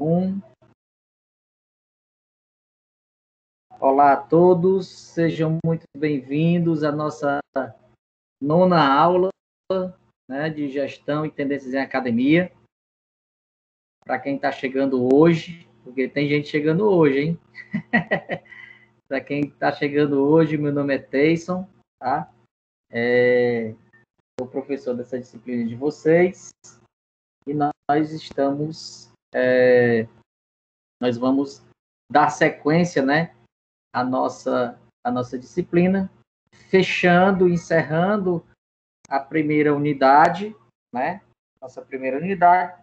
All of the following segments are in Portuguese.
Um. Olá a todos, sejam muito bem-vindos à nossa nona aula, né, de gestão e tendências em academia. Para quem está chegando hoje, porque tem gente chegando hoje, hein? Para quem está chegando hoje, meu nome é Tayson, tá? Sou professor dessa disciplina de vocês e nós vamos dar sequência, né, à nossa disciplina, encerrando a primeira unidade, né? Nossa primeira unidade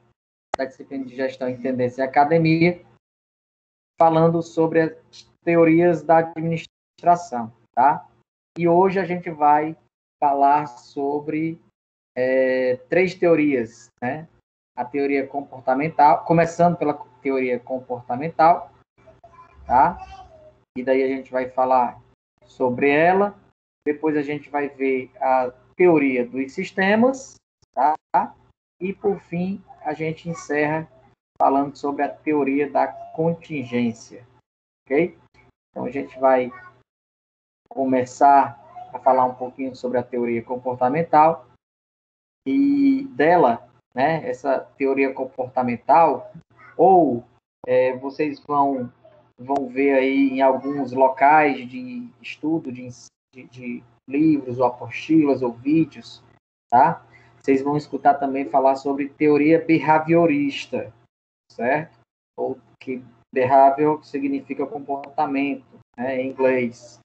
da disciplina de gestão e tendência em academia, falando sobre as teorias da administração, tá? E hoje a gente vai falar sobre três teorias, né? A teoria comportamental, começando pela teoria comportamental, tá? E daí a gente vai falar sobre ela. Depois a gente vai ver a teoria dos sistemas, tá? E por fim a gente encerra falando sobre a teoria da contingência, ok? Então a gente vai começar a falar um pouquinho sobre a teoria comportamental e dela, né? Essa teoria comportamental, ou vocês vão ver aí em alguns locais de estudo, de livros, ou apostilas, ou vídeos, tá? Vocês vão escutar também falar sobre teoria behaviorista, certo? Ou que behavior significa comportamento, né, em inglês.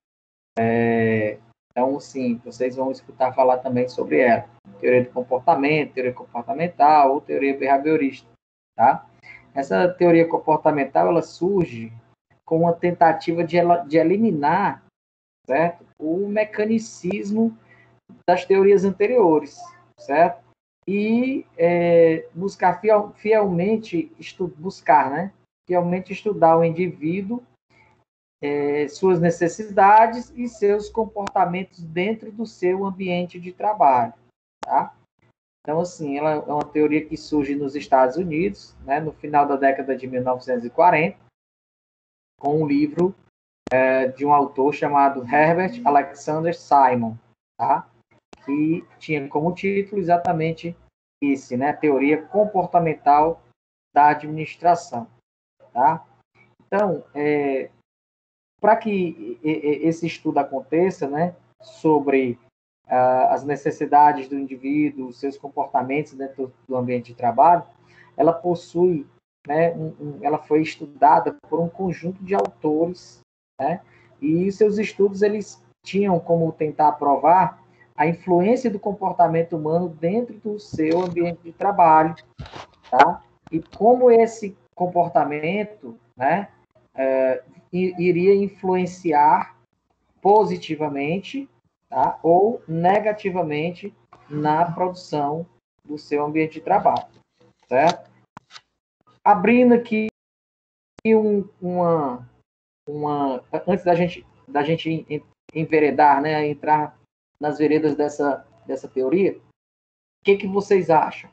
Então, sim, vocês vão escutar falar também sobre ela. Teoria do comportamento, teoria comportamental ou teoria behaviorista, tá? Essa teoria comportamental, ela surge com uma tentativa de eliminar, certo, o mecanicismo das teorias anteriores, certo? E buscar fielmente estudar o indivíduo, suas necessidades e seus comportamentos dentro do seu ambiente de trabalho, tá? Então, assim, ela é uma teoria que surge nos Estados Unidos, né, no final da década de 1940, com um livro de um autor chamado Herbert Alexander Simon, tá? Que tinha como título exatamente esse, né? Teoria comportamental da administração, tá? Então, para que esse estudo aconteça, né, sobre as necessidades do indivíduo, seus comportamentos dentro do ambiente de trabalho, ela possui, né, ela foi estudada por um conjunto de autores, né, e seus estudos eles tinham como tentar provar a influência do comportamento humano dentro do seu ambiente de trabalho, tá? E como esse comportamento, né, iria influenciar positivamente, tá? Ou negativamente na produção do seu ambiente de trabalho, certo? Abrindo aqui antes da gente enveredar, né, entrar nas veredas dessa teoria, o que vocês acham?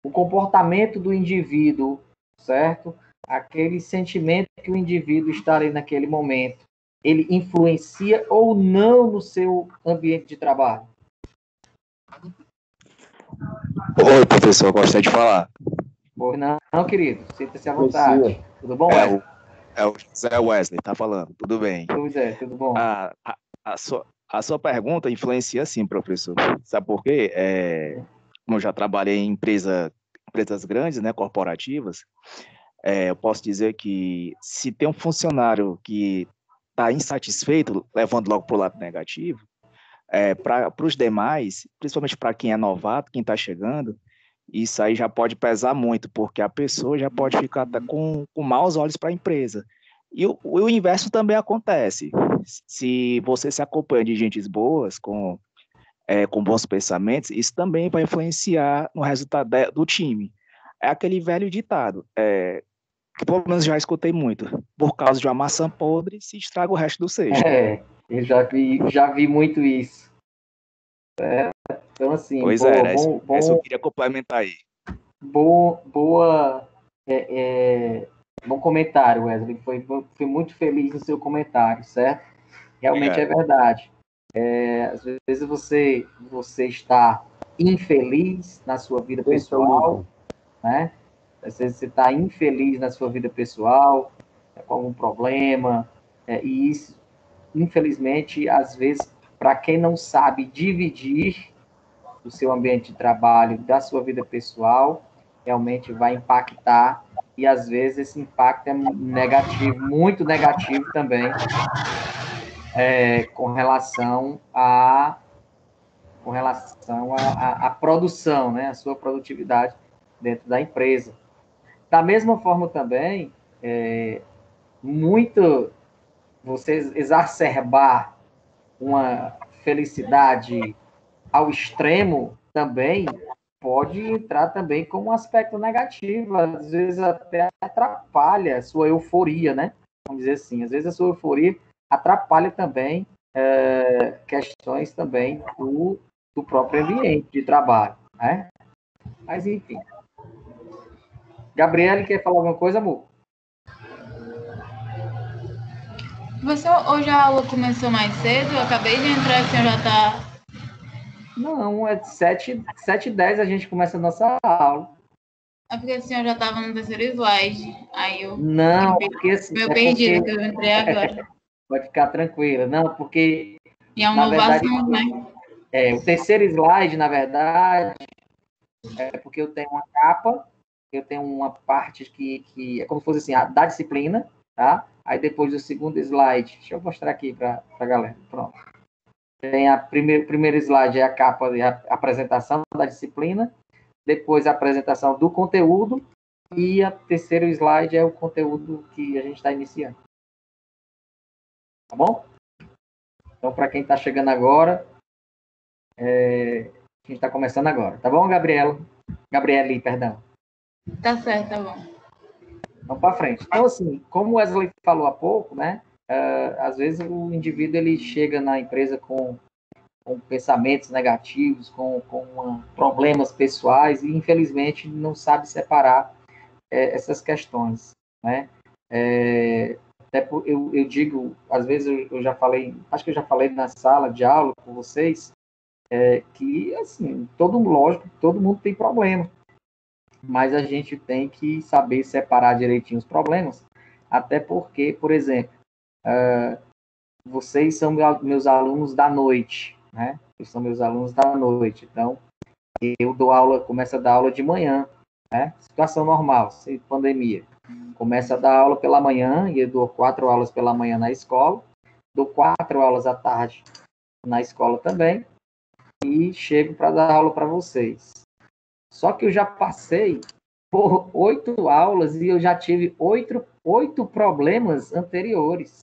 O comportamento do indivíduo, certo? Aquele sentimento que o indivíduo está ali naquele momento, ele influencia ou não no seu ambiente de trabalho? Oi, professor, gostaria de falar. Pois não, querido. Sinta-se à vontade. Tudo bom, Wesley? É o José Wesley, tá falando. Tudo bem. Tudo bom. A sua pergunta influencia sim, professor. Sabe por quê? Como eu já trabalhei em empresas grandes, né, corporativas, eu posso dizer que se tem um funcionário que está insatisfeito, levando logo para o lado negativo, para os demais, principalmente para quem é novato, quem está chegando, isso aí já pode pesar muito, porque a pessoa já pode ficar até com maus olhos para a empresa. E o inverso também acontece. Se você se acompanha de gentes boas, com bons pensamentos, isso também vai influenciar no resultado do time. É aquele velho ditado, que pelo menos já escutei muito. Por causa de uma maçã podre, se estraga o resto do cesto. Eu já vi muito isso. Então, assim, Pois é, essa eu queria complementar aí. boa bom comentário, Wesley. Fui muito feliz no seu comentário, certo? Realmente Obrigado. é verdade. Às vezes você está infeliz na sua vida pessoal, né? Às vezes você está infeliz na sua vida pessoal, com algum problema, e isso, infelizmente, às vezes, para quem não sabe dividir o seu ambiente de trabalho da sua vida pessoal, realmente vai impactar, e às vezes esse impacto é negativo, muito negativo também, com relação à produção, né, a sua produtividade dentro da empresa. Da mesma forma também, muito você exacerbar uma felicidade ao extremo também pode entrar também como um aspecto negativo, às vezes até atrapalha a sua euforia, né? Vamos dizer assim, às vezes a sua euforia atrapalha também questões também do próprio ambiente de trabalho, né? Mas enfim. Gabriele, quer falar alguma coisa, amor? Você, hoje a aula começou mais cedo? Eu acabei de entrar, o senhor já está... Não, é 7h10 a gente começa a nossa aula. É porque o senhor já estava no terceiro slide. Aí eu Não, porque assim, meio perdido, que eu entrei agora. Pode ficar tranquila. Não, porque E é um na novo verdade, assunto, né? o terceiro slide, na verdade, é porque eu tenho uma capa, eu tenho uma parte que é como se fosse assim, a da disciplina, tá? Aí depois do segundo slide, deixa eu mostrar aqui para a galera. Pronto. Tem primeiro slide é a capa de apresentação da disciplina, depois a apresentação do conteúdo, e o terceiro slide é o conteúdo que a gente está iniciando. Tá bom? Então, para quem está chegando agora, a gente está começando agora. Tá bom, Gabriela? Gabriele, perdão. Tá certo, tá bom. Vamos para frente. Então, assim, como o Wesley falou há pouco, né? Às vezes o indivíduo ele chega na empresa com pensamentos negativos, com problemas pessoais e, infelizmente, não sabe separar essas questões, né? Eu digo, às vezes eu já falei, acho que eu já falei na sala de aula com vocês, que, assim, lógico, todo mundo tem problema, mas a gente tem que saber separar direitinho os problemas, até porque, por exemplo, vocês são meus alunos da noite, né? Vocês são meus alunos da noite, então eu dou aula, começo a dar aula de manhã, né? Situação normal, sem pandemia. Começo a dar aula pela manhã, e eu dou 4 aulas pela manhã na escola, dou 4 aulas à tarde na escola também, e chego para dar aula para vocês. Só que eu já passei por 8 aulas e eu já tive 8 problemas anteriores,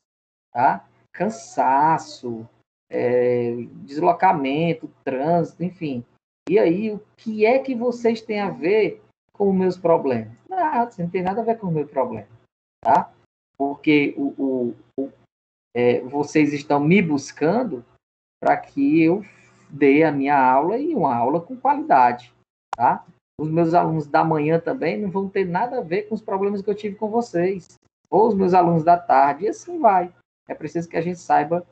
tá? Cansaço, deslocamento, trânsito, enfim. E aí, o que é que vocês têm a ver com os meus problemas? Nada, não tem nada a ver com os meus problemas, tá? Porque vocês estão me buscando para que eu dê a minha aula e uma aula com qualidade, tá? Os meus alunos da manhã também não vão ter nada a ver com os problemas que eu tive com vocês, ou os meus alunos da tarde, e assim vai. É preciso que a gente saiba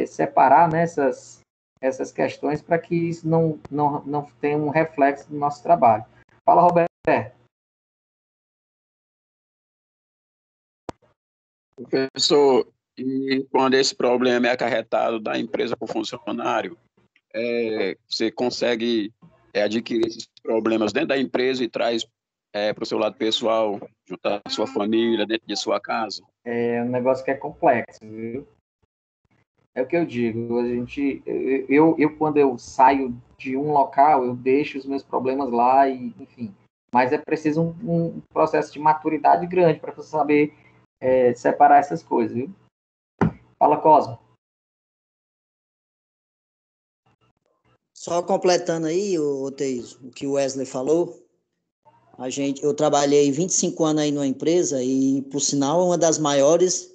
separar, né, essas questões para que isso não tenha um reflexo no nosso trabalho. Fala, Roberto. Professor, e quando esse problema é acarretado da empresa para o funcionário, você consegue adquirir esses problemas dentro da empresa e traz para o seu lado pessoal, juntar a sua família, dentro de sua casa? É um negócio que é complexo, viu? É o que eu digo, eu quando eu saio de um local, eu deixo os meus problemas lá, e, enfim. Mas é preciso um processo de maturidade grande para você saber separar essas coisas, viu? Fala, Cosmo. Só completando aí, o que o Wesley falou, eu trabalhei 25 anos aí numa empresa e, por sinal, é uma das maiores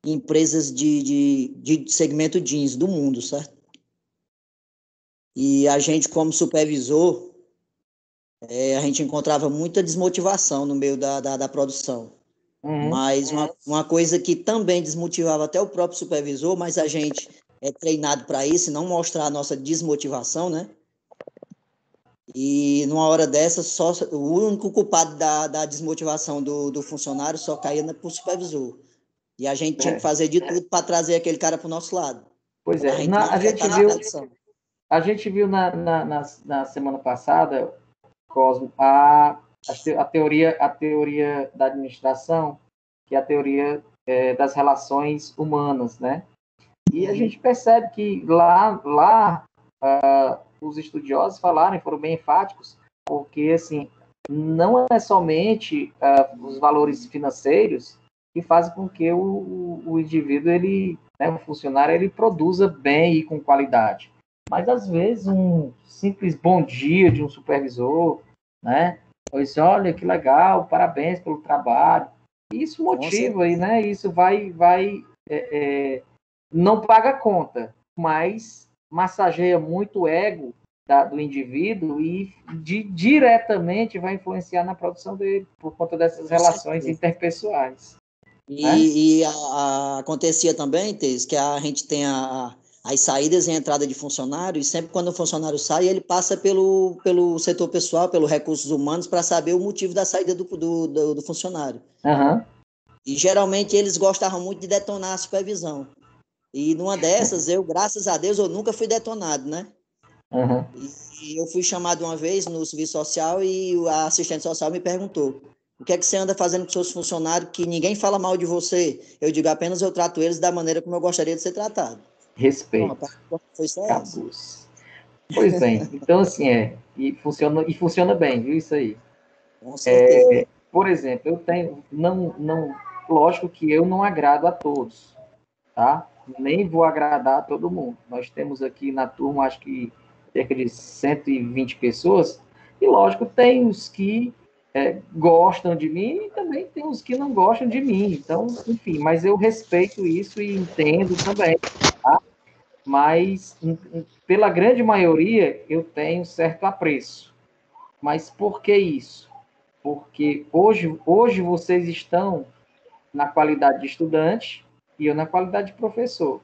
empresas de segmento jeans do mundo, certo? E a gente, como supervisor, a gente encontrava muita desmotivação no meio da produção. Mas uma coisa que também desmotivava até o próprio supervisor, mas a gente é treinado para isso, e não mostrar a nossa desmotivação, né? E numa hora dessa, só o único culpado da desmotivação do funcionário só caía para o supervisor. E a gente tinha que fazer de tudo para trazer aquele cara para o nosso lado. Pois Para é, a gente não afetar a produção. a gente viu na semana passada, Cosmo, a teoria da administração, que é a teoria das relações humanas, né? E a gente percebe que lá os estudiosos falaram e foram bem enfáticos, porque assim não é somente os valores financeiros que fazem com que o indivíduo, o funcionário, ele produza bem e com qualidade. Mas às vezes um simples bom dia de um supervisor, né? Ou isso, olha que legal, parabéns pelo trabalho. Isso motiva e, né? Isso vai não paga conta, mas massageia muito o ego do indivíduo e diretamente vai influenciar na produção dele, por conta dessas relações interpessoais. Acontecia também, Teis, que a gente tem as saídas e a entrada de funcionários, e sempre quando o funcionário sai, ele passa pelo setor pessoal, pelos recursos humanos, para saber o motivo da saída do funcionário. E geralmente eles gostavam muito de detonar a supervisão. E numa dessas, graças a Deus, eu nunca fui detonado, né? E eu fui chamado uma vez no serviço social e a assistente social me perguntou: o que é que você anda fazendo com seus funcionários que ninguém fala mal de você? Eu digo: apenas eu trato eles da maneira como eu gostaria de ser tratado. Respeito. Então, foi só essa. Pois bem, então assim e funciona bem, viu isso aí? Com certeza. Por exemplo, eu tenho, lógico que eu não agrado a todos, tá? Nem vou agradar a todo mundo. Nós temos aqui na turma, acho que cerca de 120 pessoas, e lógico, tem os que gostam de mim e também tem os que não gostam de mim. Então, enfim, mas eu respeito isso e entendo também, tá? Mas, pela grande maioria, eu tenho certo apreço. Mas por que isso? Porque hoje vocês estão na qualidade de estudante e eu na qualidade de professor.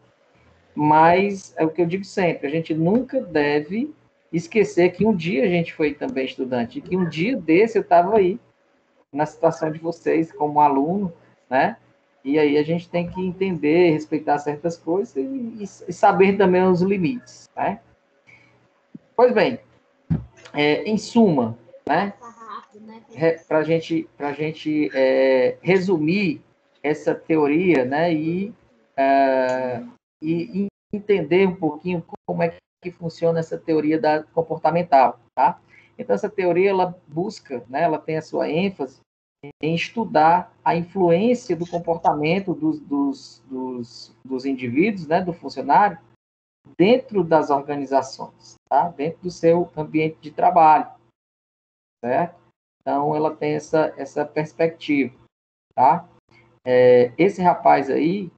Mas é o que eu digo sempre, a gente nunca deve esquecer que um dia a gente foi também estudante, e que um dia desse eu estava aí, na situação de vocês, como aluno, né? E aí a gente tem que entender, respeitar certas coisas e saber também os limites, né? Pois bem, em suma, né? Para a gente resumir essa teoria, né? E entender um pouquinho como é que funciona essa teoria comportamental, tá? Então, essa teoria, ela busca, né, ela tem a sua ênfase em estudar a influência do comportamento dos indivíduos, né, do funcionário, dentro das organizações, tá? Dentro do seu ambiente de trabalho, certo? Então, ela tem essa perspectiva, tá? Esse rapaz aí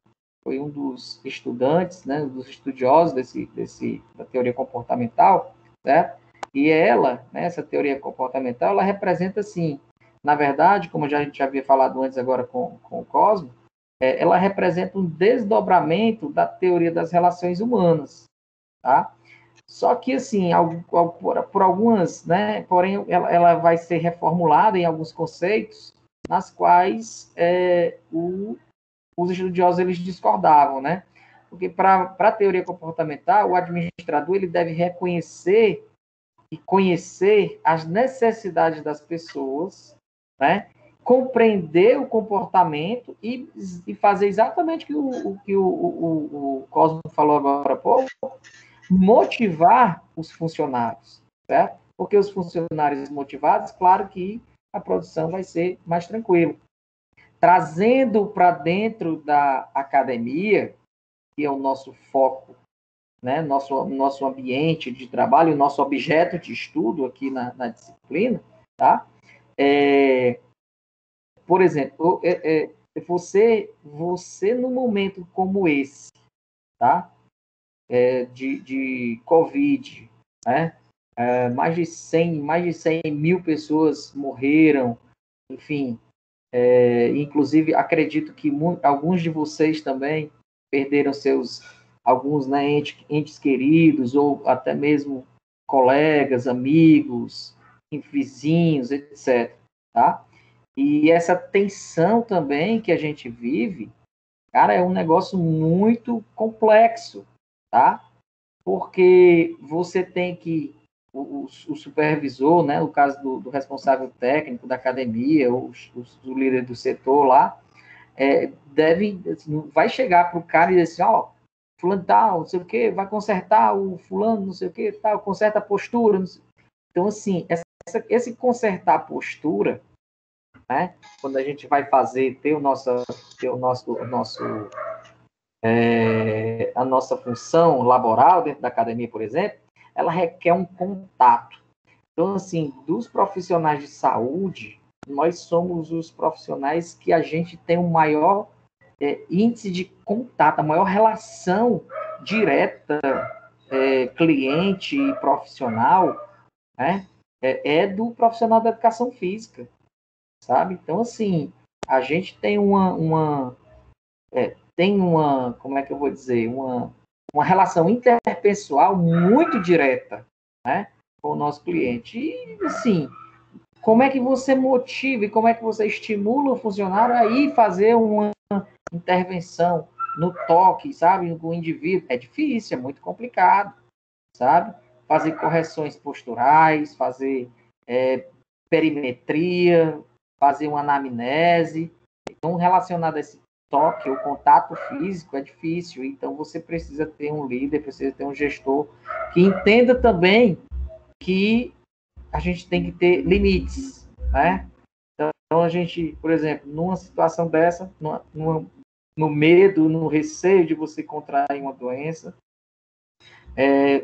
foi um dos estudantes, né, dos estudiosos da teoria comportamental, certo? E ela, né, essa teoria comportamental, ela representa, assim, na verdade, como a gente já havia falado antes agora com o Cosmo, ela representa um desdobramento da teoria das relações humanas, tá? Só que, assim, por algumas, né, porém, ela vai ser reformulada em alguns conceitos nas quais os estudiosos eles discordavam, né? Porque para a teoria comportamental, o administrador ele deve reconhecer e conhecer as necessidades das pessoas, né? Compreender o comportamento e fazer exatamente o que o Cosmo falou agora há pouco, motivar os funcionários, certo? Porque os funcionários motivados, claro que a produção vai ser mais tranquila. Trazendo para dentro da academia, que é o nosso foco, né? nosso ambiente de trabalho, o nosso objeto de estudo aqui na disciplina, tá? Por exemplo, você num momento como esse, tá? De Covid, né? mais de 100 mil pessoas morreram, enfim, inclusive acredito que alguns de vocês também perderam alguns, né, entes queridos, ou até mesmo colegas, amigos, vizinhos, etc. Tá? E essa tensão também que a gente vive, cara, é um negócio muito complexo, tá? Porque você tem que, o supervisor, né, no caso do responsável técnico da academia, o líder do setor lá, vai chegar para o cara e dizer assim, ó, fulano tal, não sei o quê, vai consertar o fulano, não sei o quê, tal, conserta a postura. Então, assim, esse consertar a postura, né, quando a gente vai ter a nossa função laboral dentro da academia, por exemplo, ela requer um contato. Então, assim, dos profissionais de saúde, nós somos os profissionais que a gente tem o maior índice de contato, a maior relação direta cliente e profissional, né, do profissional da educação física, sabe? Então, assim, a gente tem como é que eu vou dizer, uma relação interpessoal muito direta, né, com o nosso cliente. E, assim, como é que você motiva e como é que você estimula o funcionário a ir fazer uma intervenção no toque, sabe, com o indivíduo? É difícil, é muito complicado, sabe? Fazer correções posturais, fazer perimetria, fazer uma anamnese. Então, relacionado a esse toque, o contato físico é difícil. Então, você precisa ter um líder, precisa ter um gestor que entenda também que a gente tem que ter limites, né? Então, a gente, por exemplo, numa situação dessa, no medo, no receio de você contrair uma doença,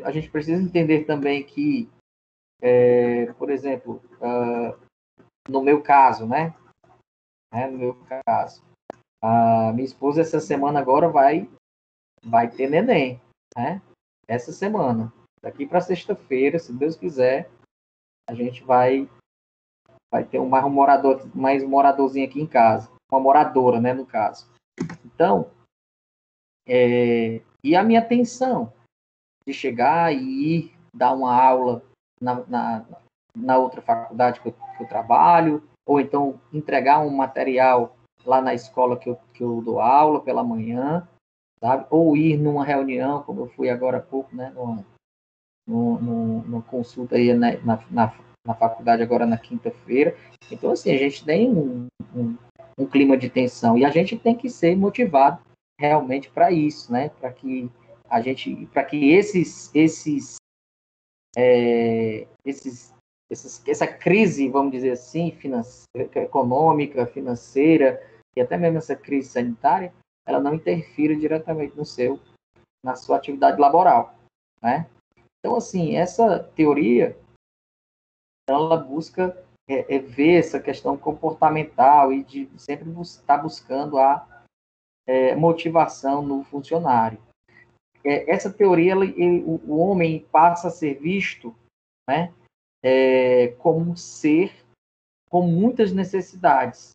a gente precisa entender também que, por exemplo, no meu caso, né? No meu caso, a minha esposa essa semana agora vai ter neném, né? Essa semana, daqui para sexta-feira, se Deus quiser, a gente vai ter mais um moradorzinho aqui em casa, uma moradora, né, no caso. Então, e a minha atenção de chegar e ir dar uma aula na outra faculdade que eu trabalho, ou então entregar um material lá na escola que eu dou aula pela manhã, sabe? Ou ir numa reunião, como eu fui agora há pouco, né? Numa consulta aí na faculdade agora na quinta-feira. Então, assim, a gente tem um clima de tensão e a gente tem que ser motivado realmente para isso, né? Para que essa crise, vamos dizer assim, econômica, financeira e até mesmo essa crise sanitária, ela não interfira diretamente na sua atividade laboral, né? Então, assim, essa teoria, ela busca ver essa questão comportamental e de sempre estar buscando a motivação no funcionário. Essa teoria, o homem passa a ser visto, né, como um ser com muitas necessidades,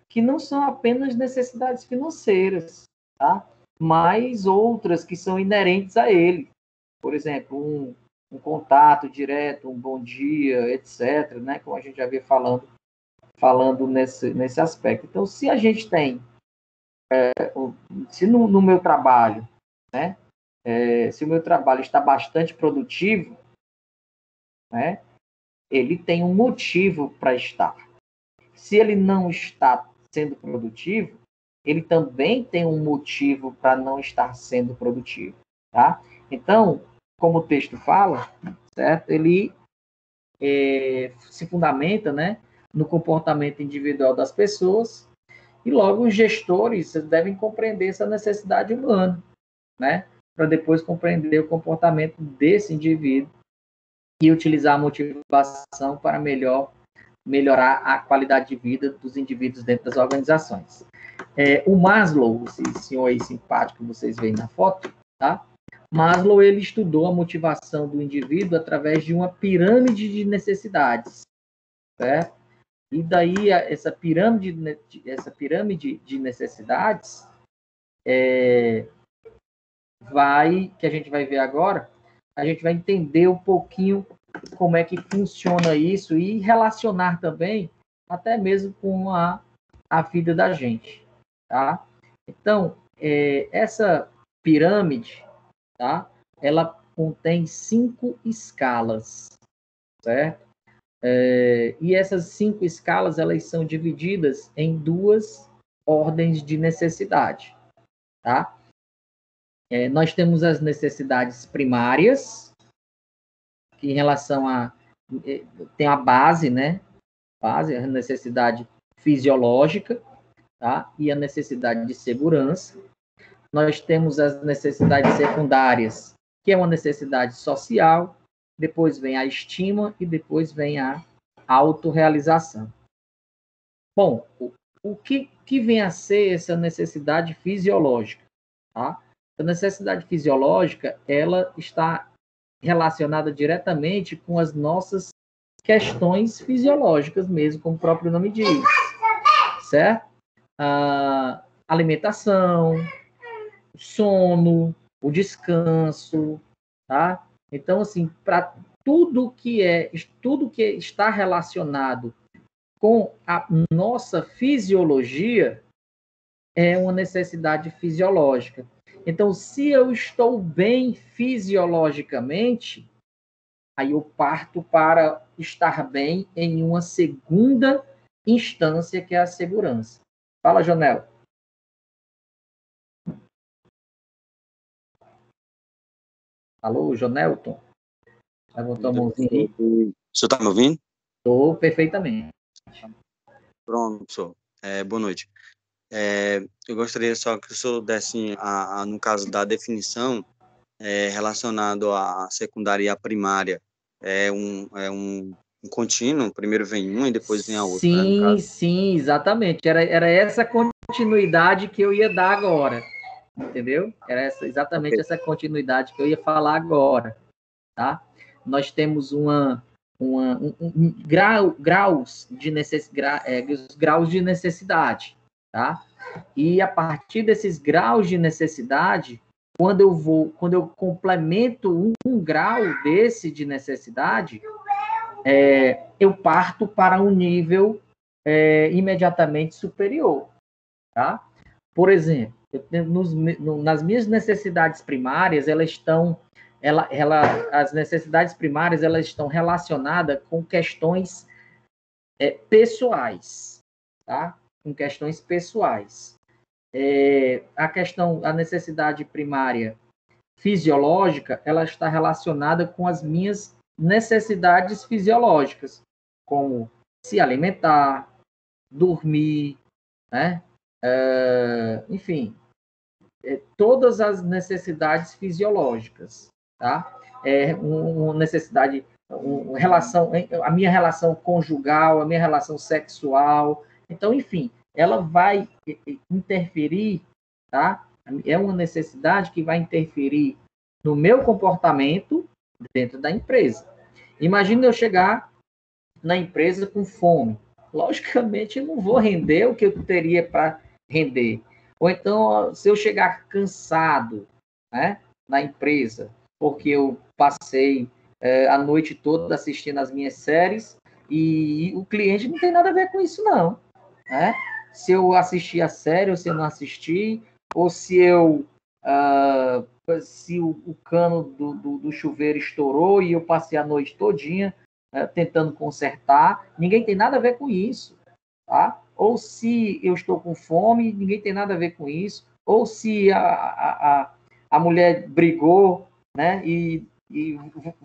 que não são apenas necessidades financeiras, tá? Mas outras que são inerentes a ele. Por exemplo, um contato direto, um bom dia, etc., né? Como a gente já veio falando nesse aspecto. Então, se a gente tem, se no meu trabalho, né, se o meu trabalho está bastante produtivo, né, ele tem um motivo para estar. Se ele não está sendo produtivo, ele também tem um motivo para não estar sendo produtivo, tá? Então, como o texto fala, certo? Ele se fundamenta, né, no comportamento individual das pessoas e logo os gestores devem compreender essa necessidade humana, né, para depois compreender o comportamento desse indivíduo e utilizar a motivação para melhorar a qualidade de vida dos indivíduos dentro das organizações. O Maslow, esse senhor aí simpático que vocês veem na foto, tá? Maslow ele estudou a motivação do indivíduo através de uma pirâmide de necessidades, certo? E daí essa pirâmide de necessidades que a gente vai ver agora, a gente vai entender um pouquinho como é que funciona isso e relacionar também até mesmo com a vida da gente, tá? Então, essa pirâmide, tá? Ela contém 5 escalas, certo? E essas 5 escalas, elas são divididas em 2 ordens de necessidade, tá? Nós temos as necessidades primárias, que em relação tem a base, né? Base, a necessidade fisiológica, tá? E a necessidade de segurança. Nós temos as necessidades secundárias, que é uma necessidade social, depois vem a estima e depois vem a autorrealização. Bom, o que vem a ser essa necessidade fisiológica? Tá? A necessidade fisiológica, ela está relacionada diretamente com as nossas questões fisiológicas mesmo, como o próprio nome diz, certo? A alimentação, o sono, o descanso, tá? Então, assim, para tudo que está relacionado com a nossa fisiologia é uma necessidade fisiológica. Então, se eu estou bem fisiologicamente, aí eu parto para estar bem em uma segunda instância, que é a segurança. Fala, Jonel. Alô, Jonelton? Levantou a mãozinha aí? O senhor está me ouvindo? Estou perfeitamente. Pronto, professor. Boa noite. Eu gostaria só que o senhor desse, no caso da definição, relacionado à secundária e à primária, é um contínuo, primeiro vem uma e depois vem a outra. Sim, né, sim, exatamente. Era essa continuidade que eu ia dar agora, entendeu? Era exatamente essa continuidade que eu ia falar agora, tá? Nós temos graus de necessidade, tá? E a partir desses graus de necessidade, quando eu complemento um grau desse de necessidade, eu parto para um nível imediatamente superior, tá? Por exemplo, nas minhas necessidades primárias, as necessidades primárias elas estão relacionadas com questões pessoais, tá? Com questões pessoais. A necessidade primária fisiológica, ela está relacionada com as minhas necessidades fisiológicas, como se alimentar, dormir, né? Enfim, todas as necessidades fisiológicas, tá? Uma necessidade, a minha relação conjugal, a minha relação sexual, então, enfim, ela vai interferir, tá? É uma necessidade que vai interferir no meu comportamento dentro da empresa. Imagina eu chegar na empresa com fome. Logicamente, eu não vou render o que eu teria para render. Ou então, se eu chegar cansado, né, na empresa, porque eu passei a noite toda assistindo as minhas séries e o cliente não tem nada a ver com isso, não. Né? Se eu assisti a série ou se eu não assisti, ou se se o cano do chuveiro estourou e eu passei a noite todinha tentando consertar, ninguém tem nada a ver com isso, tá? Ou se eu estou com fome, ninguém tem nada a ver com isso, ou se a mulher brigou, né, e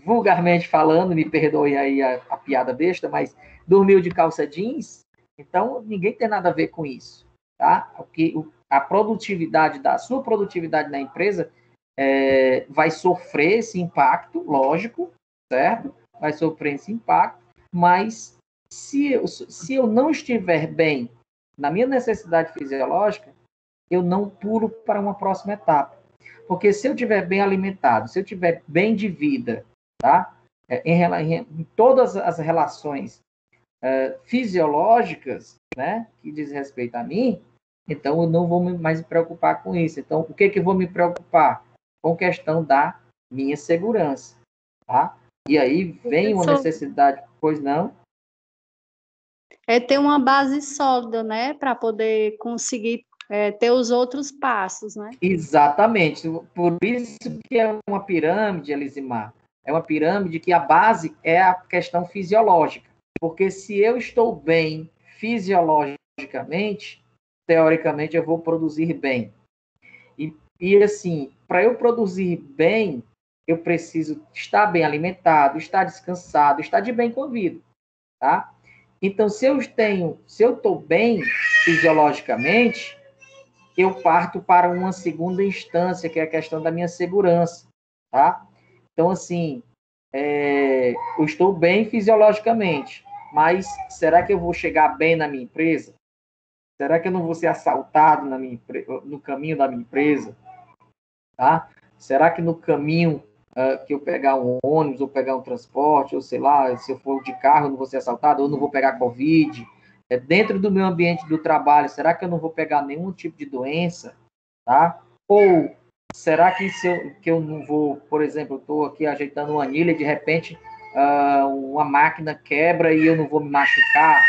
vulgarmente falando, me perdoe aí a piada besta, mas dormiu de calça jeans, então ninguém tem nada a ver com isso, tá? Porque a produtividade sua produtividade na empresa vai sofrer esse impacto, lógico, certo? Vai sofrer esse impacto, mas se eu não estiver bem na minha necessidade fisiológica, eu não pulo para uma próxima etapa. Porque se eu estiver bem alimentado, se eu estiver bem de vida, tá? Em todas as relações fisiológicas, né, que diz respeito a mim, então eu não vou mais me preocupar com isso. Então, o que eu vou me preocupar? Com questão da minha segurança, tá? E aí vem uma necessidade, pois não? É ter uma base sólida, né, para poder conseguir ter os outros passos, né? Exatamente. Por isso que é uma pirâmide, Elisimar. É uma pirâmide que a base é a questão fisiológica. Porque se eu estou bem fisiologicamente, teoricamente eu vou produzir bem. E assim, para eu produzir bem, eu preciso estar bem alimentado, estar descansado, estar de bem com a vida, tá? Então, se eu estou bem fisiologicamente, eu parto para uma segunda instância, que é a questão da minha segurança, tá? Então, assim, eu estou bem fisiologicamente, mas será que eu vou chegar bem na minha empresa? Será que eu não vou ser assaltado no caminho da minha empresa? Tá? Será que no caminho que eu pegar um ônibus, ou pegar um transporte, ou sei lá, se eu for de carro, eu não vou ser assaltado, ou não vou pegar Covid? Dentro do meu ambiente do trabalho, será que eu não vou pegar nenhum tipo de doença? Tá? Ou será que que eu não vou, por exemplo, eu estou aqui ajeitando uma anilha e de repente uma máquina quebra e eu não vou me machucar,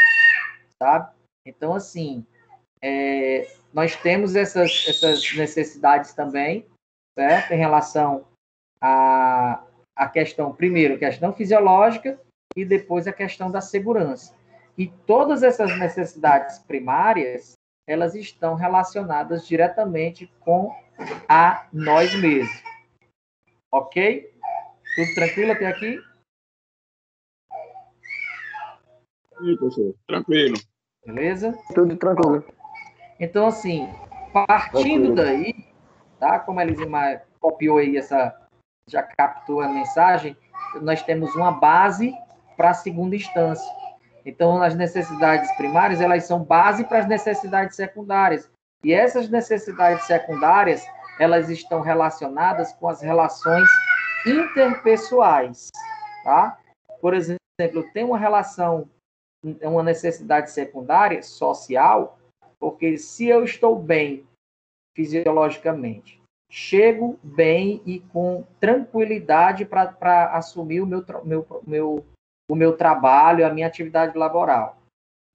sabe? Então, assim, nós temos essas necessidades também, certo? Em relação à questão, primeiro, a questão fisiológica e depois a questão da segurança. E todas essas necessidades primárias, elas estão relacionadas diretamente com a nós mesmos. Ok? Tudo tranquilo até aqui? Sim, professor. Tranquilo. Beleza? Tudo tranquilo. Então, assim, partindo daí, tá? Como a Elisimar copiou aí já captou a mensagem, nós temos uma base para a segunda instância. Então, as necessidades primárias, elas são base para as necessidades secundárias. E essas necessidades secundárias, elas estão relacionadas com as relações interpessoais, tá? Por exemplo, eu tenho uma necessidade secundária social, porque se eu estou bem fisiologicamente, chego bem e com tranquilidade para assumir o meu trabalho, a minha atividade laboral.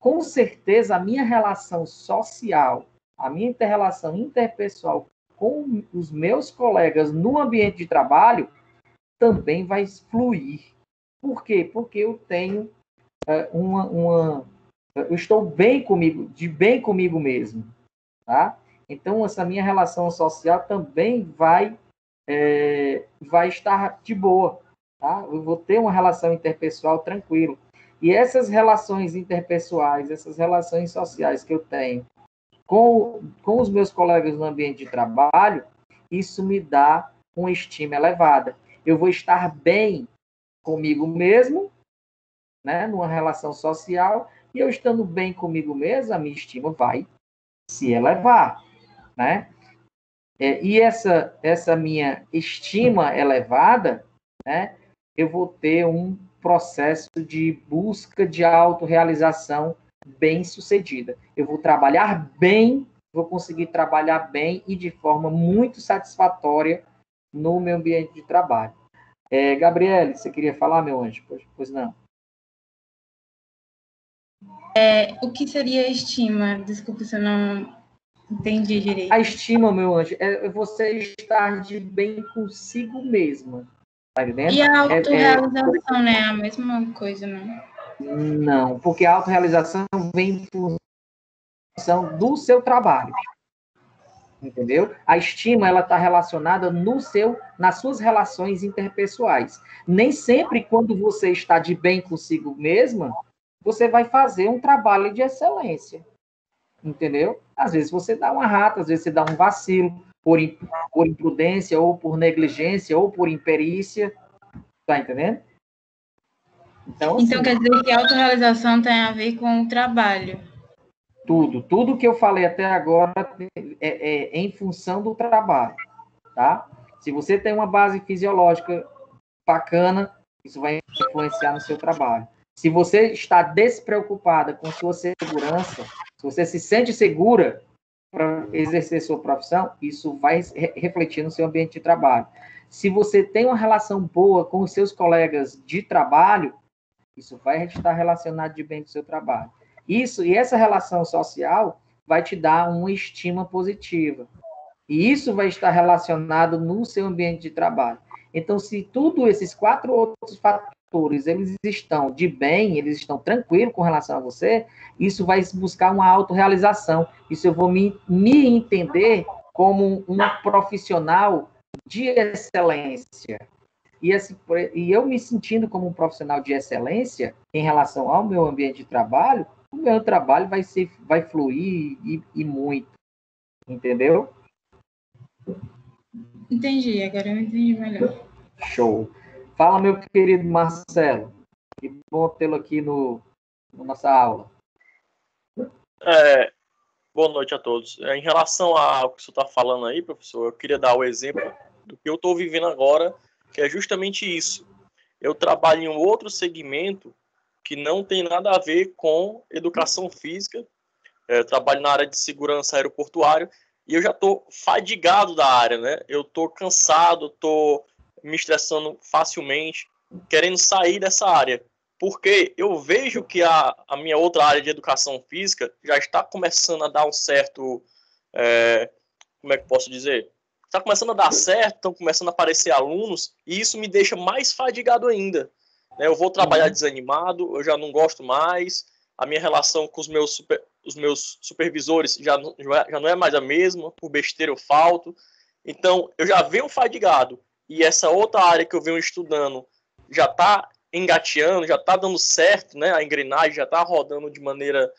Com certeza, a minha relação social, a minha relação interpessoal com os meus colegas no ambiente de trabalho também vai fluir. Por quê? Porque eu tenho eu estou bem comigo mesmo, tá? Então, essa minha relação social também vai estar de boa, tá? Eu vou ter uma relação interpessoal tranquila. E essas relações interpessoais, essas relações sociais que eu tenho com os meus colegas no ambiente de trabalho, isso me dá uma estima elevada. Eu vou estar bem comigo mesmo, né, numa relação social, e eu estando bem comigo mesmo, a minha estima vai se elevar, né? E essa minha estima elevada, né, eu vou ter um processo de busca de autorrealização bem sucedida. Eu vou trabalhar bem, vou conseguir trabalhar bem e de forma muito satisfatória no meu ambiente de trabalho. Gabriele, você queria falar, meu anjo? Pois não. O que seria estima? Desculpa se eu não entendi direito. A estima, meu anjo, é você estar de bem consigo mesma. Tá entendendo? E a autorrealização, né? É a mesma coisa, não? Não, porque a autorrealização vem em função do seu trabalho. Entendeu? A estima, ela está relacionada nas suas relações interpessoais. Nem sempre, quando você está de bem consigo mesma, você vai fazer um trabalho de excelência. Entendeu? Às vezes você dá uma rata, às vezes você dá um vacilo, por imprudência, ou por negligência, ou por imperícia. Tá entendendo? Então, assim, quer dizer que a autorrealização tem a ver com o trabalho. Tudo que eu falei até agora é em função do trabalho. tá? Se você tem uma base fisiológica bacana, isso vai influenciar no seu trabalho. Se você está despreocupada com sua segurança, se você se sente segura para exercer sua profissão, isso vai refletir no seu ambiente de trabalho. Se você tem uma relação boa com os seus colegas de trabalho, isso vai estar relacionado de bem com o seu trabalho. Isso, e essa relação social vai te dar uma estima positiva. E isso vai estar relacionado no seu ambiente de trabalho. Então, se tudo esses 4 outros fatores, eles estão de bem, eles estão tranquilos com relação a você, isso vai buscar uma autorrealização. Isso eu vou me entender como um profissional de excelência. E eu me sentindo como um profissional de excelência em relação ao meu ambiente de trabalho, o meu trabalho vai fluir e muito. Entendeu? Entendi, agora eu entendi melhor. Show. Fala, meu querido Marcelo. Que bom tê-lo aqui na nossa aula. Boa noite a todos. Em relação ao que você está falando aí, professor, eu queria dar o exemplo do que eu estou vivendo agora, que é justamente isso. Eu trabalho em um outro segmento que não tem nada a ver com educação física. Eu trabalho na área de segurança aeroportuária e eu já estou fadigado da área, né? Eu estou cansado, estou me estressando facilmente, querendo sair dessa área. Porque eu vejo que a minha outra área de educação física já está começando a dar um certo... como é que posso dizer? Está começando a dar certo, estão começando a aparecer alunos, e isso me deixa mais fadigado ainda. Eu vou trabalhar desanimado, eu já não gosto mais, a minha relação com os meus supervisores já não é mais a mesma, por besteira eu falto. Então, eu já venho fadigado, e essa outra área que eu venho estudando já está engateando, já está dando certo, né? A engrenagem já está rodando de maneira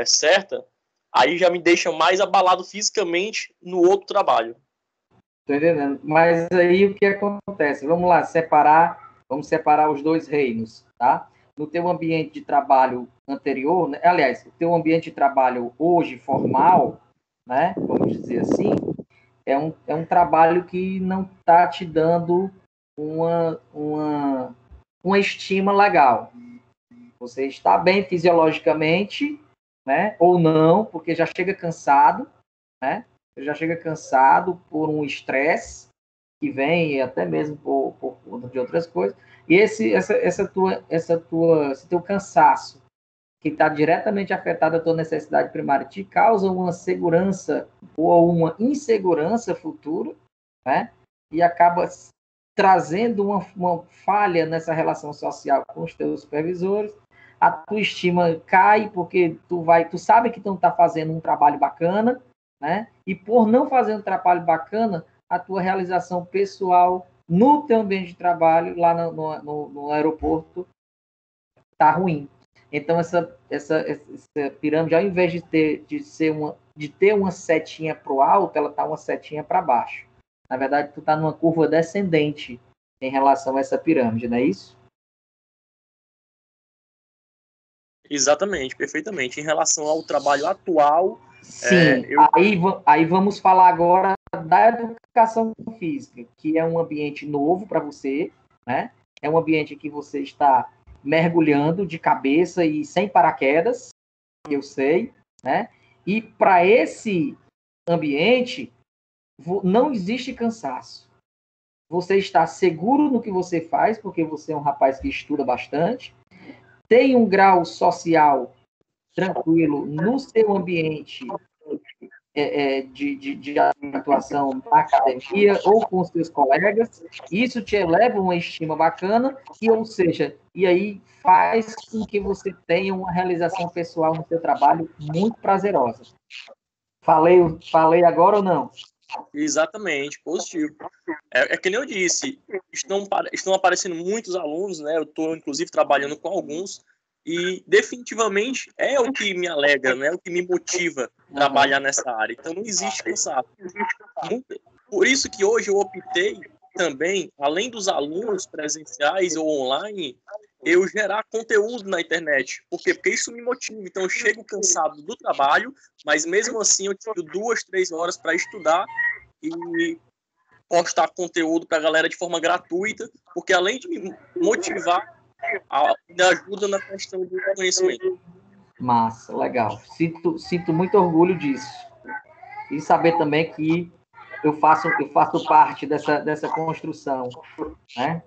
certa, aí já me deixa mais abalado fisicamente no outro trabalho. Estou entendendo. Mas aí o que acontece? Vamos lá, vamos separar os dois reinos, tá? No teu ambiente de trabalho anterior, né? Aliás, o teu ambiente de trabalho hoje formal, né? Vamos dizer assim, é um trabalho que não está te dando uma estima legal. Você está bem fisiologicamente, né? Ou não, porque já chega cansado, né? Você já chega cansado por um estresse que vem até mesmo por conta de outras coisas. E esse teu cansaço, que está diretamente afetado a tua necessidade primária, te causa uma segurança ou uma insegurança futura, né? E acaba trazendo uma falha nessa relação social com os teus supervisores. A tua estima cai porque tu sabe que tu não está fazendo um trabalho bacana, né? E por não fazer um trabalho bacana, a tua realização pessoal no teu ambiente de trabalho, lá no aeroporto, está ruim. Então, essa pirâmide, ao invés de ter uma setinha para o alto, ela está uma setinha para baixo. Na verdade, tu está numa curva descendente em relação a essa pirâmide, não é isso? Exatamente, perfeitamente. Em relação ao trabalho atual... Sim, aí vamos falar agora da educação física, que é um ambiente novo para você, né? É um ambiente que você está mergulhando de cabeça e sem paraquedas, eu sei, né? E para esse ambiente não existe cansaço. Você está seguro no que você faz, porque você é um rapaz que estuda bastante, tem um grau social tranquilo no seu ambiente de atuação na academia ou com os seus colegas, isso te eleva uma estima bacana, e aí faz com que você tenha uma realização pessoal no seu trabalho muito prazerosa. Falei agora ou não? Exatamente, positivo. É que nem eu disse, estão aparecendo muitos alunos, né? Eu estou, inclusive, trabalhando com alguns, e definitivamente é o que me alegra, né? O que me motiva a trabalhar nessa área. Então não existe cansaço. Por isso que hoje eu optei também, além dos alunos presenciais ou online, eu gerar conteúdo na internet. Por quê? Porque isso me motiva. Então eu chego cansado do trabalho, mas mesmo assim eu tiro 2, 3 horas para estudar e postar conteúdo para a galera de forma gratuita, porque além de me motivar, me ajuda na questão do conhecimento. Massa, legal. Sinto muito orgulho disso. E saber também que eu faço parte dessa construção, né?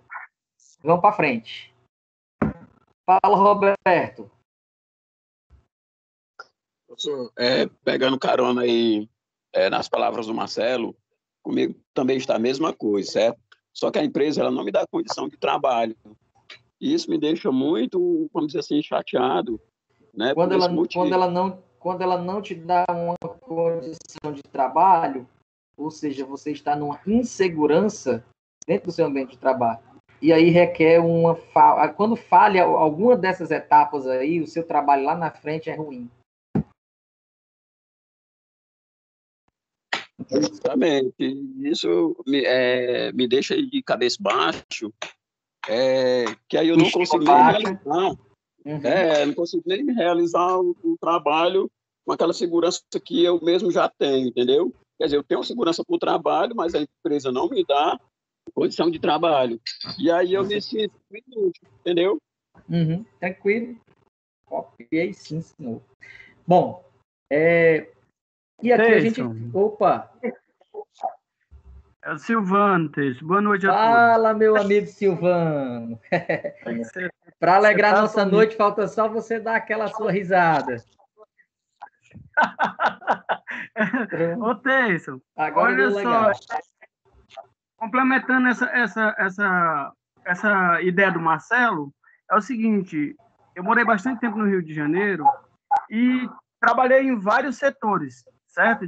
Vamos para frente. Fala, Roberto. Professor, pegando carona aí nas palavras do Marcelo, comigo também está a mesma coisa, certo? Só que a empresa ela não me dá condição de trabalho. E isso me deixa muito, vamos dizer assim, chateado, né? Quando ela não te dá uma condição de trabalho, ou seja, você está numa insegurança dentro do seu ambiente de trabalho. E aí requer quando falha alguma dessas etapas aí, o seu trabalho lá na frente é ruim. Justamente. Isso me deixa de cabeça baixo, que aí eu não consigo nem realizar. Não consigo nem realizar o trabalho com aquela segurança que eu mesmo já tenho, entendeu? Quer dizer, eu tenho segurança para o trabalho, mas a empresa não me dá condição de trabalho. E aí eu me sinto inútil, entendeu? Tranquilo. Copiei sim, senhor. Bom, e aqui a gente... Opa! É o Silvano, Teixo. Boa noite a todos. Fala, meu amigo Silvano. Para alegrar nossa noite, falta só você dar aquela sua risada. Ô, Teixo, agora olha só, complementando essa ideia do Marcelo, é o seguinte, eu morei bastante tempo no Rio de Janeiro e trabalhei em vários setores, certo?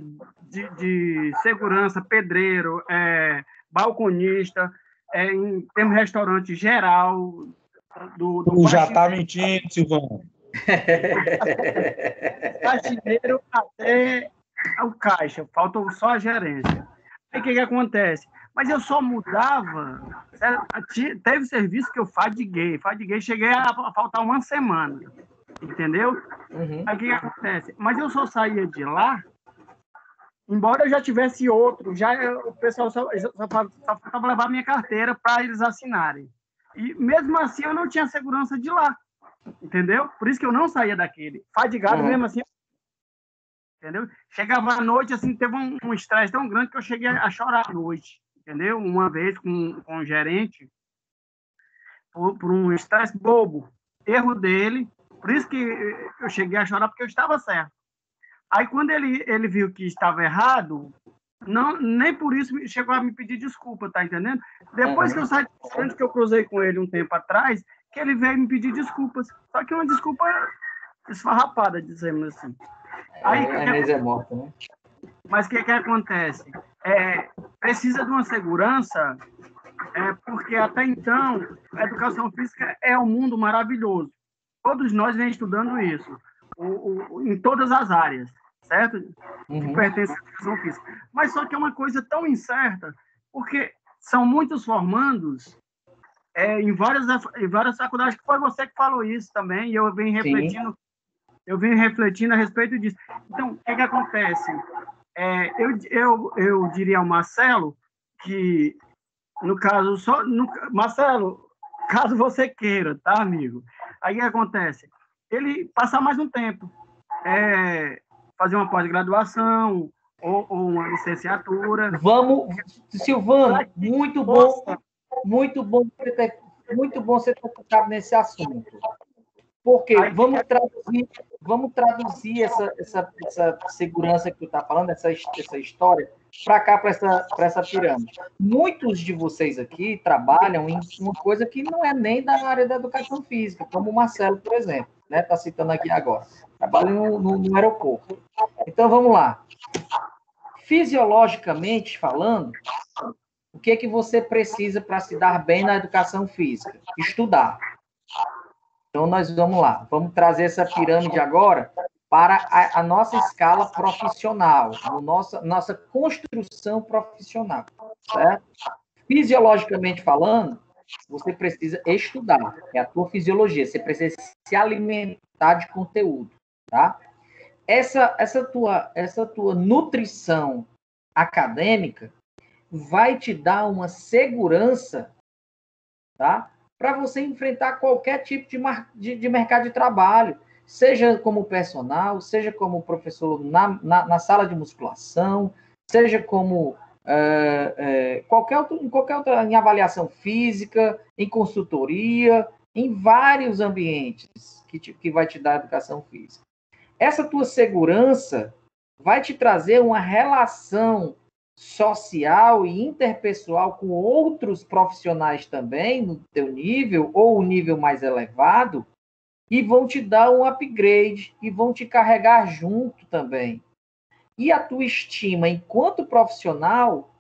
De segurança, pedreiro, balconista, em termos de restaurante geral. Tu já tá mentindo, Silvano. Faxineiro até o caixa, faltou só a gerência. Aí o que acontece? Mas eu só mudava, certo? Teve serviço que eu fadiguei, cheguei a faltar uma semana, entendeu? Aí o que acontece? Mas eu só saía de lá, embora eu já tivesse outro, o pessoal só faltava levar minha carteira para eles assinarem. E mesmo assim eu não tinha segurança de lá, entendeu? Por isso que eu não saía daquele. Fadigado mesmo assim, entendeu? Chegava à noite, assim, teve um estresse tão grande que eu cheguei a chorar à noite, entendeu? Uma vez com um gerente, por um estresse bobo, erro dele, por isso que eu cheguei a chorar, porque eu estava certo. Aí, quando ele viu que estava errado, nem por isso chegou a me pedir desculpa, tá entendendo? Depois que eu saí do frente, que eu cruzei com ele um tempo atrás, que ele veio me pedir desculpas. Só que uma desculpa esfarrapada, dizemos assim. Aí, é morta, né? Mas o que acontece? Precisa de uma segurança, porque até então a educação física é um mundo maravilhoso. Todos nós vem estudando isso, em todas as áreas, certo? Que pertence à educação física. Mas só que é uma coisa tão incerta, porque são muitos formandos em várias faculdades, que foi você que falou isso também, e eu venho refletindo a respeito disso. Então, o que acontece? Eu diria ao Marcelo que, no caso, Marcelo, caso você queira, tá, amigo? Aí o que acontece? Ele passar mais um tempo, fazer uma pós-graduação ou uma licenciatura. Vamos, Silvano, muito bom você ter tocado nesse assunto. Porque vamos traduzir essa segurança que tu está falando, essa história, para cá, para essa pirâmide. Muitos de vocês aqui trabalham em uma coisa que não é nem da área da educação física, como o Marcelo, por exemplo, né? Está citando aqui agora. Trabalha no aeroporto. Então, vamos lá. Fisiologicamente falando, o que é que você precisa para se dar bem na educação física? Estudar. Então, nós vamos lá. Vamos trazer essa pirâmide agora para a nossa escala profissional, nossa construção profissional. Certo? Fisiologicamente falando, você precisa estudar. É a tua fisiologia. Você precisa se alimentar de conteúdo. Tá? Essa tua nutrição acadêmica vai te dar uma segurança, tá? Para você enfrentar qualquer tipo de mercado de trabalho, seja como personal, seja como professor na sala de musculação, seja como em qualquer outra, em avaliação física, em consultoria, em vários ambientes que vai te dar educação física. Essa tua segurança vai te trazer uma relação social e interpessoal com outros profissionais também, no teu nível, ou um nível mais elevado, e vão te dar um upgrade, e vão te carregar junto também. E a tua estima enquanto profissional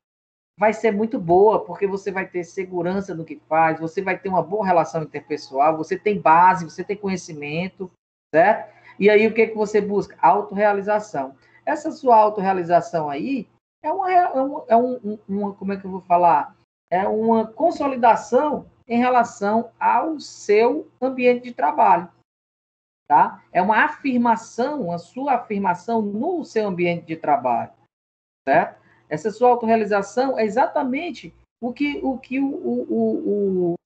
vai ser muito boa, porque você vai ter segurança no que faz, você vai ter uma boa relação interpessoal, você tem base, você tem conhecimento, certo? E aí o que você busca? Autorrealização. Essa sua autorrealização aí como é que eu vou falar? É uma consolidação em relação ao seu ambiente de trabalho, tá? É uma afirmação, a sua afirmação no seu ambiente de trabalho, certo? Essa sua autorrealização é exatamente o que o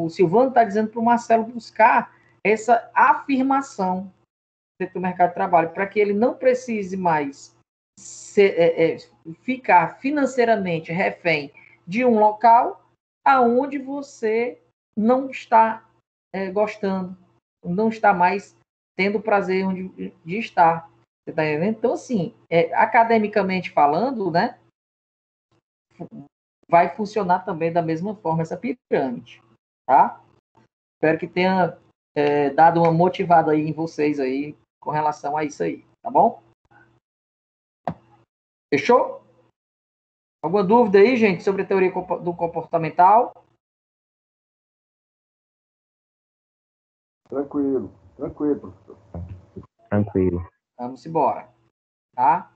Silvano está dizendo para o Marcelo buscar, essa afirmação dentro do mercado de trabalho, para que ele não precise mais ficar financeiramente refém de um local aonde você não está gostando, não está mais tendo prazer de estar. Você está entendendo? Então, assim, academicamente falando, né, vai funcionar também da mesma forma essa pirâmide, tá? Espero que tenha dado uma motivada aí em vocês aí com relação a isso aí, tá bom? Fechou? Alguma dúvida aí, gente, sobre a teoria do comportamental? Tranquilo, professor. Tranquilo. Vamos embora, tá?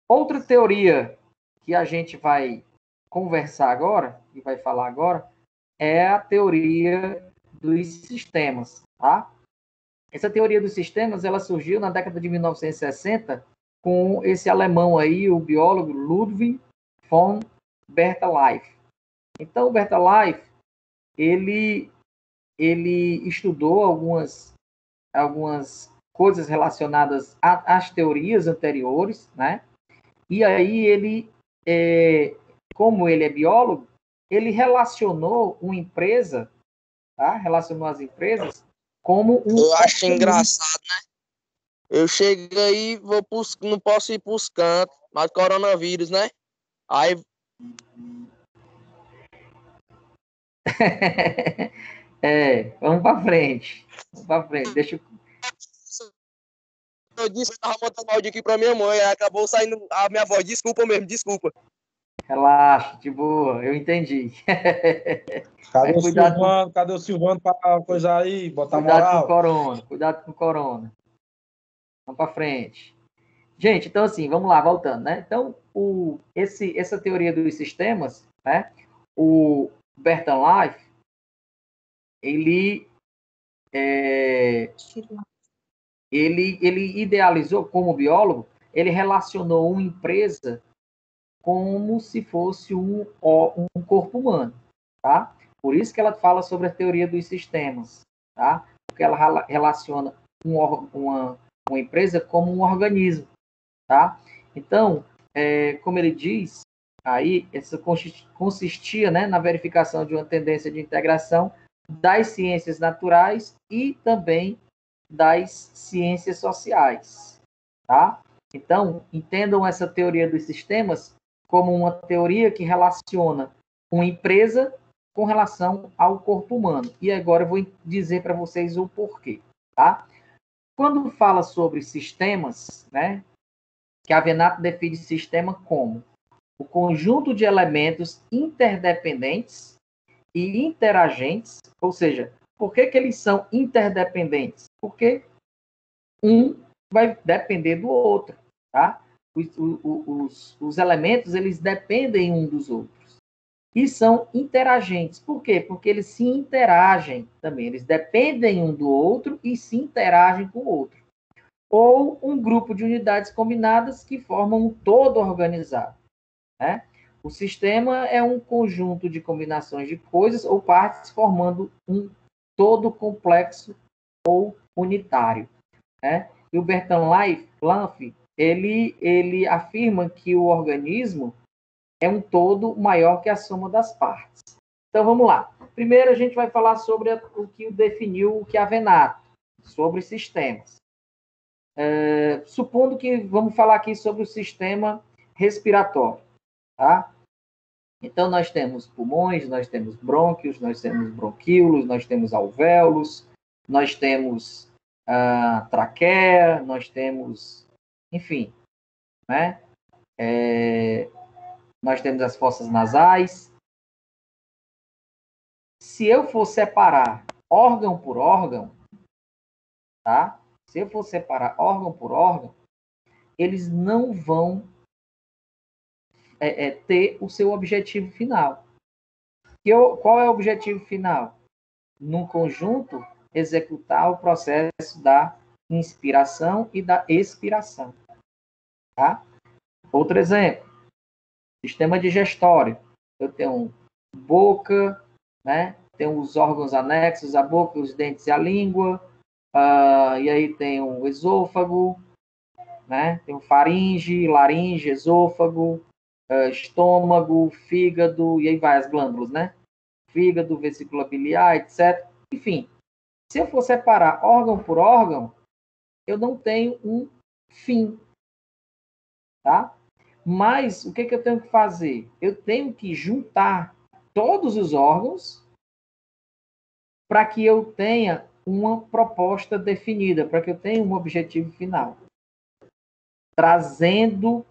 Outra teoria que a gente vai conversar agora, e vai falar agora, é a teoria dos sistemas, tá? Essa teoria dos sistemas, ela surgiu na década de 1960 com esse alemão aí, o biólogo Ludwig von Bertalanffy. Então, o Bertalanffy, ele estudou algumas coisas relacionadas às teorias anteriores, né? E aí ele, como ele é biólogo, ele relacionou uma empresa, tá? Relacionou as empresas como um... Eu acho engraçado, né? Eu chego aí, não posso ir para os cantos, mas coronavírus, né? Aí... vamos para frente. Vamos para frente. Deixa eu disse que estava mandando áudio aqui para minha mãe, aí acabou saindo a minha voz. Desculpa mesmo, desculpa. Relaxa, de boa, eu entendi. Cadê o Silvano? Cadê o Silvano para coisa aí? Botar moral. Cuidado com o corona. Vamos para frente. Gente, então assim, vamos lá, voltando, né? Então, essa teoria dos sistemas, né? O Bertalanffy, ele idealizou como biólogo, ele relacionou uma empresa como se fosse um corpo humano, tá? Por isso que ela fala sobre a teoria dos sistemas, tá? Porque ela relaciona uma empresa como um organismo, tá? Então, como ele diz, aí essa consistia, né, na verificação de uma tendência de integração das ciências naturais e também das ciências sociais, tá? Então, entendam essa teoria dos sistemas como uma teoria que relaciona uma empresa com relação ao corpo humano. E agora eu vou dizer para vocês o porquê, tá? Quando fala sobre sistemas, né, que a Venato define sistema como o conjunto de elementos interdependentes e interagentes, ou seja, por que eles são interdependentes? Porque um vai depender do outro, tá? Os elementos, eles dependem um dos outros. E são interagentes. Por quê? Porque eles se interagem também. Eles dependem um do outro e se interagem com o outro. Ou um grupo de unidades combinadas que formam um todo organizado. né? O sistema é um conjunto de combinações de coisas ou partes formando um todo complexo ou unitário, né? E o Bertrand Lanfe, ele afirma que o organismo é um todo maior que a soma das partes. Então, vamos lá. Primeiro, a gente vai falar sobre o que definiu o Chiavenato, sobre sistemas. Supondo que vamos falar aqui sobre o sistema respiratório, tá? Então, nós temos pulmões, nós temos brônquios, nós temos bronquíolos, nós temos alvéolos, nós temos traqueia, nós temos, enfim, né? Nós temos as fossas nasais. Se eu for separar órgão por órgão, tá? Se eu for separar órgão por órgão, eles não vão ter o seu objetivo final. Qual é o objetivo final? Num conjunto, executar o processo da inspiração e da expiração. Tá? Outro exemplo, sistema digestório. Eu tenho boca, né? Tenho os órgãos anexos, a boca, os dentes e a língua, e aí tem o esôfago, né? Tem o faringe, laringe, esôfago, estômago, fígado, e aí vai as glândulas, né? Fígado, vesícula biliar, etc. Enfim, se eu for separar órgão por órgão, eu não tenho um fim, tá? Mas o que eu tenho que fazer? Eu tenho que juntar todos os órgãos para que eu tenha uma proposta definida, para que eu tenha um objetivo final. Trazendo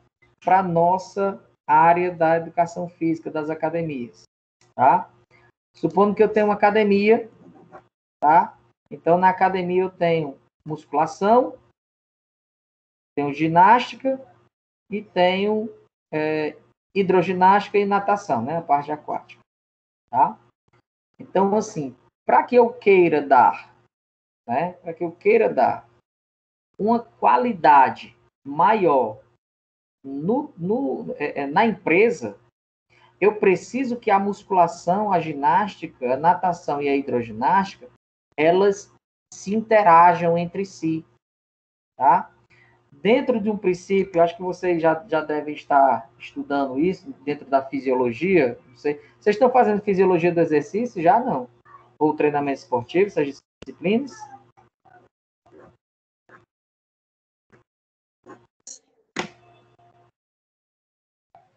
para a nossa área da educação física, das academias. Tá? Supondo que eu tenho uma academia, tá? Então, na academia eu tenho musculação, tenho ginástica e tenho hidroginástica e natação, né? A parte aquática. Tá? Então, assim, para que eu queira dar, né? Para que eu queira dar uma qualidade maior na empresa, eu preciso que a musculação, a ginástica, a natação e a hidroginástica, elas se interajam entre si, tá? Dentro de um princípio, acho que vocês já devem estar estudando isso, dentro da fisiologia. Vocês estão fazendo fisiologia do exercício? Já não? Ou treinamento esportivo, essas disciplinas?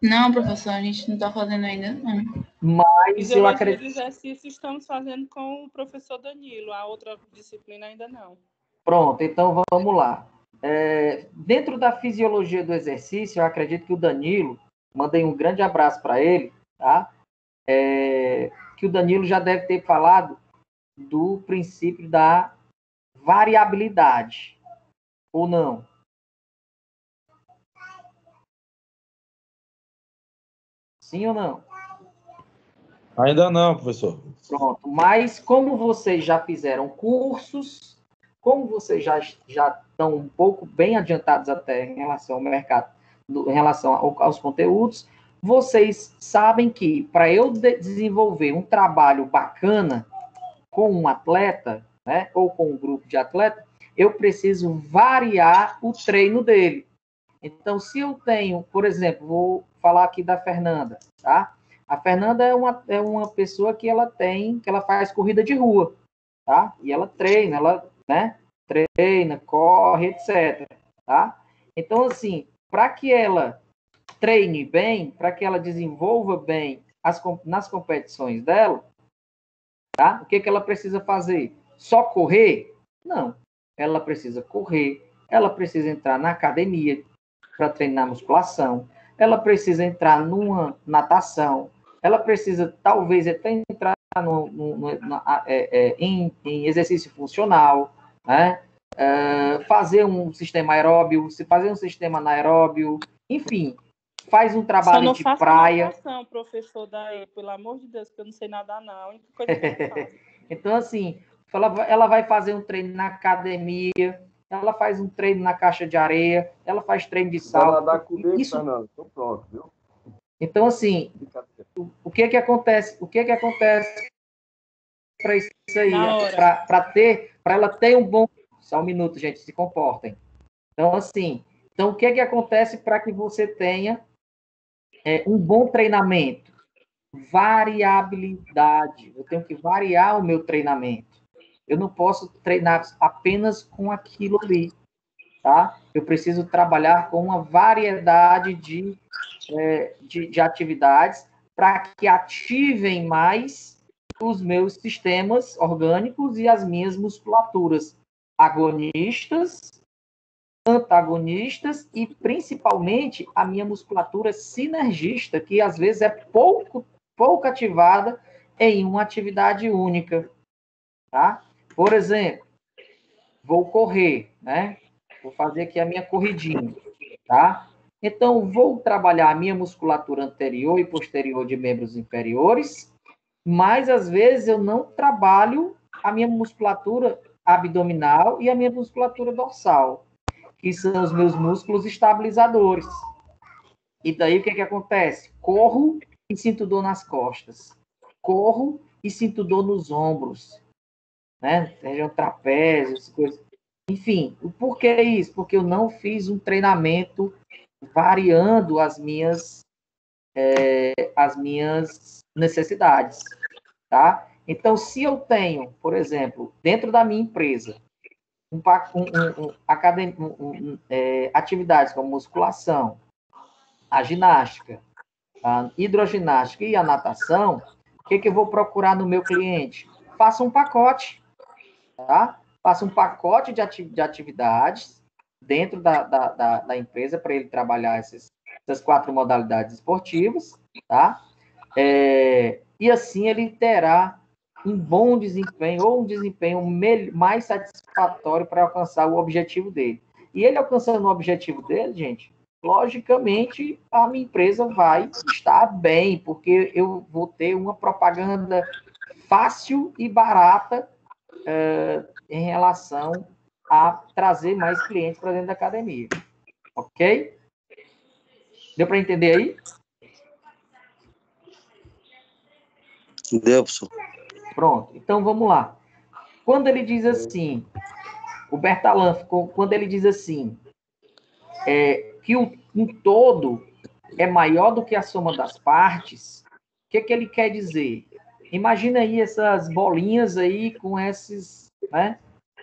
Não, professor, a gente não está fazendo ainda, não. Mas eu acredito... do exercício estamos fazendo com o professor Danilo, a outra disciplina ainda não. Pronto, então vamos lá. Dentro da fisiologia do exercício, eu acredito que o Danilo, mandei um grande abraço para ele, tá? Que o Danilo já deve ter falado do princípio da variabilidade, ou não? Sim ou não? Ainda não, professor. Pronto, mas como vocês já fizeram cursos, como vocês já estão um pouco bem adiantados até em relação ao mercado, em relação aos conteúdos, vocês sabem que para eu desenvolver um trabalho bacana com um atleta, né, ou com um grupo de atletas, eu preciso variar o treino dele. Então, se eu tenho, por exemplo, vou falar aqui da Fernanda, tá? A Fernanda é uma pessoa que ela faz corrida de rua, tá? E ela treina, né? Treina, corre, etc, tá? Então, assim, para que ela treine bem, para que ela desenvolva bem nas competições dela, tá? O que ela precisa fazer? Só correr? Não. Ela precisa correr, ela precisa entrar na academia para treinar musculação, ela precisa entrar numa natação, ela precisa, talvez, até entrar em exercício funcional, né? Fazer um sistema aeróbio, fazer um sistema anaeróbio, enfim, faz um trabalho de praia. Só não faça natação, professor, daí, pelo amor de Deus, que eu não sei nadar, não. A única coisa que eu faço. Então, assim, ela vai fazer um treino na academia, ela faz um treino na caixa de areia, ela faz treino de salto. Vai nadar comigo, Fernando? Tô pronto, viu? Então, assim, o que que acontece? O que que acontece para isso aí? Para ela ter um bom... Só um minuto, gente, se comportem. Então, assim, o que que acontece para que você tenha um bom treinamento? Variabilidade. Eu tenho que variar o meu treinamento. Eu não posso treinar apenas com aquilo ali, tá? Eu preciso trabalhar com uma variedade de atividades para que ativem mais os meus sistemas orgânicos e as minhas musculaturas agonistas, antagonistas e, principalmente, a minha musculatura sinergista, que às vezes é pouco ativada em uma atividade única, tá? Por exemplo, vou correr, né? Vou fazer aqui a minha corridinha, tá? Então, vou trabalhar a minha musculatura anterior e posterior de membros inferiores, mas, às vezes, eu não trabalho a minha musculatura abdominal e a minha musculatura dorsal, que são os meus músculos estabilizadores. E daí, o que acontece? Corro e sinto dor nas costas. Corro e sinto dor nos ombros, né? Região trapézio, essas coisas. Enfim, por que isso? Porque eu não fiz um treinamento variando as minhas necessidades, tá? Então, se eu tenho, por exemplo, dentro da minha empresa, atividades como musculação, a ginástica, a hidroginástica e a natação, o que eu vou procurar no meu cliente? Faça um pacote, tá? Faça um pacote de atividades dentro da empresa para ele trabalhar essas 4 modalidades esportivas, tá? E assim ele terá um bom desempenho ou um desempenho mais satisfatório para alcançar o objetivo dele. E ele alcançando o objetivo dele, gente, logicamente a minha empresa vai estar bem, porque eu vou ter uma propaganda fácil e barata em relação a trazer mais clientes para dentro da academia. Ok? Deu para entender aí? Deu, professor. Pronto. Então, vamos lá. Quando ele diz assim, o Bertalan, quando ele diz assim, que um todo é maior do que a soma das partes, o que ele quer dizer? Imagina aí essas bolinhas aí com esses, né,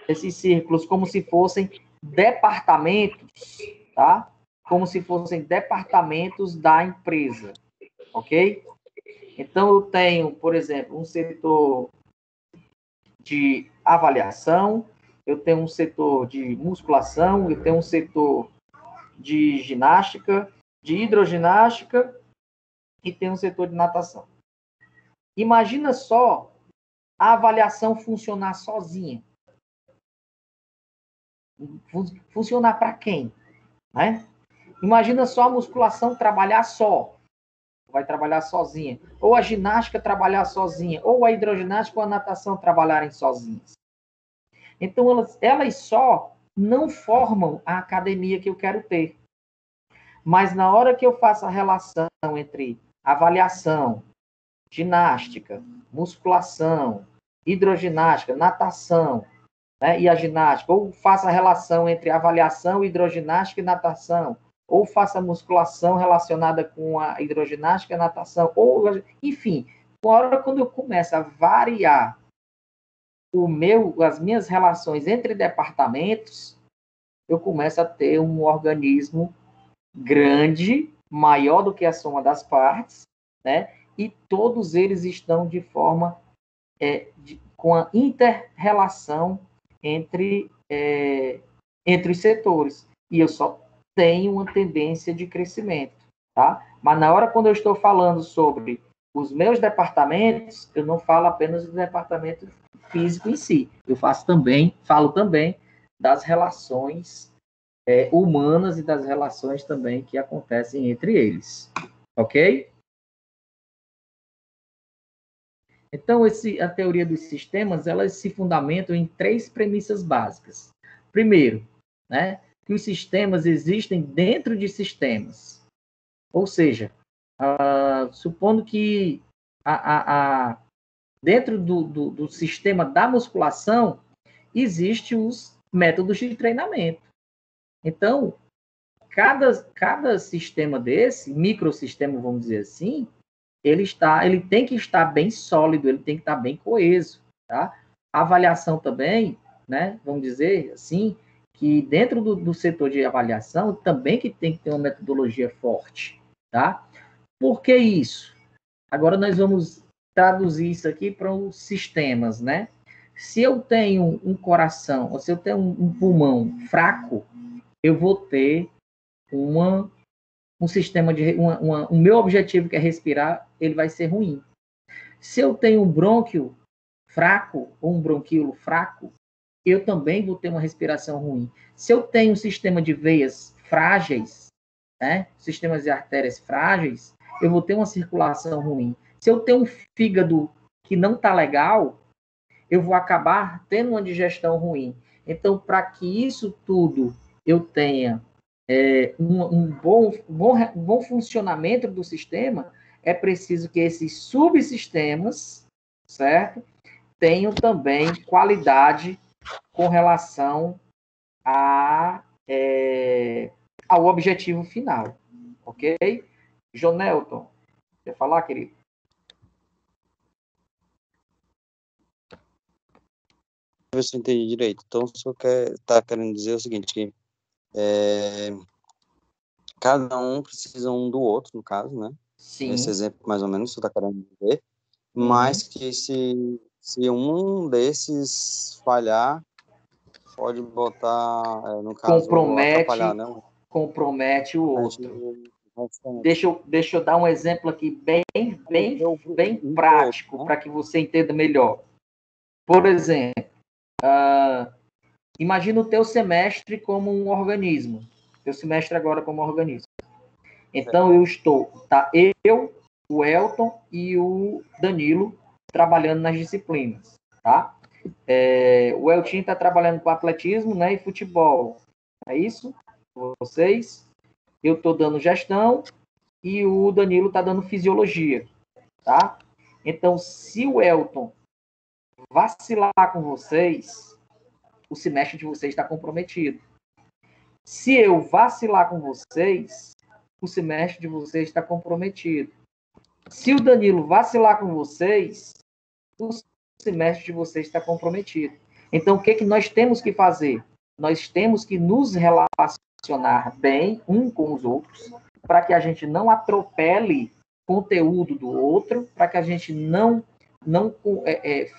esses círculos como se fossem departamentos, tá? Como se fossem departamentos da empresa, ok? Então, eu tenho, por exemplo, um setor de avaliação, eu tenho um setor de musculação, eu tenho um setor de ginástica, de hidroginástica e tenho um setor de natação. Imagina só a avaliação funcionar sozinha. Funcionar para quem? Né? Imagina só a musculação trabalhar só. Vai trabalhar sozinha. Ou a ginástica trabalhar sozinha. Ou a hidroginástica ou a natação trabalharem sozinhas. Então, elas só não formam a academia que eu quero ter. Mas na hora que eu faço a relação entre avaliação, ginástica, musculação, hidroginástica, natação, né, e a ginástica, ou faço a relação entre avaliação, hidroginástica e natação, ou faça musculação relacionada com a hidroginástica, a natação, ou, enfim, na hora quando eu começo a variar as minhas relações entre departamentos, eu começo a ter um organismo grande, maior do que a soma das partes, né? E todos eles estão de forma com a inter-relação entre os setores. E eu só tem uma tendência de crescimento, tá? Mas na hora quando eu estou falando sobre os meus departamentos, eu não falo apenas do departamento físico em si, eu falo também das relações humanas e das relações também que acontecem entre eles, ok? Então, a teoria dos sistemas, elas se fundamentam em 3 premissas básicas. Primeiro, né, que os sistemas existem dentro de sistemas. Ou seja, supondo que dentro do sistema da musculação, existem os métodos de treinamento. Então, cada sistema desse, microsistema, vamos dizer assim, ele tem que estar bem sólido, ele tem que estar bem coeso, tá? A avaliação também, né, vamos dizer assim, que dentro do setor de avaliação também que tem que ter uma metodologia forte, tá? Por que isso? Agora nós vamos traduzir isso aqui para os sistemas, né? Se eu tenho um coração, ou se eu tenho um pulmão fraco, eu vou ter um sistema de... o meu objetivo, que é respirar, ele vai ser ruim. Se eu tenho um brônquio fraco, ou um bronquíolo fraco, eu também vou ter uma respiração ruim. Se eu tenho um sistema de veias frágeis, né, sistemas de artérias frágeis, eu vou ter uma circulação ruim. Se eu tenho um fígado que não está legal, eu vou acabar tendo uma digestão ruim. Então, para que isso tudo eu tenha um bom funcionamento do sistema, é preciso que esses subsistemas, certo, tenham também qualidade com relação ao objetivo final. Ok? Jonelton, quer falar, querido? Ver se eu entendi direito. Então, o senhor está querendo dizer o seguinte, que cada um precisa um do outro, no caso, né? Sim. Esse exemplo, mais ou menos, o senhor está querendo dizer. Mas que se um desses falhar, pode botar, no caso, atrapalhar, né? Compromete o outro. Deixa eu dar um exemplo aqui bem prático, né, para que você entenda melhor. Por exemplo, imagina o teu semestre como um organismo. Teu semestre agora como um organismo. Então, eu, o Elton e o Danilo trabalhando nas disciplinas, tá? O Eltinho está trabalhando com atletismo, né, e futebol. É isso? Vocês? Eu estou dando gestão e o Danilo está dando fisiologia, tá? Então, se o Elton vacilar com vocês, o semestre de vocês está comprometido. Se eu vacilar com vocês, o semestre de vocês está comprometido. Se o Danilo vacilar com vocês, o semestre de vocês está comprometido. Então, o que nós temos que fazer? Nós temos que nos relacionar bem um com os outros, para que a gente não atropele conteúdo do outro, para que a gente não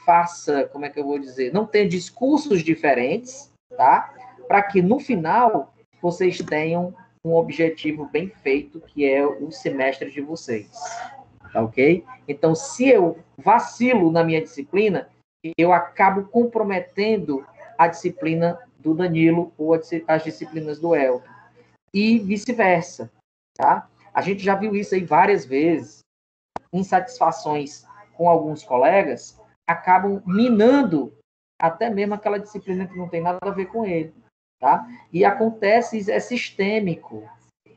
faça, como é que eu vou dizer, não tenha discursos diferentes, tá? Para que no final vocês tenham um objetivo bem feito, que é o semestre de vocês, tá ok? Então, se eu vacilo na minha disciplina, eu acabo comprometendo a disciplina do Danilo ou as disciplinas do Elton, e vice-versa, tá? A gente já viu isso aí várias vezes. Insatisfações com alguns colegas acabam minando até mesmo aquela disciplina que não tem nada a ver com ele, tá? E acontece, é sistêmico.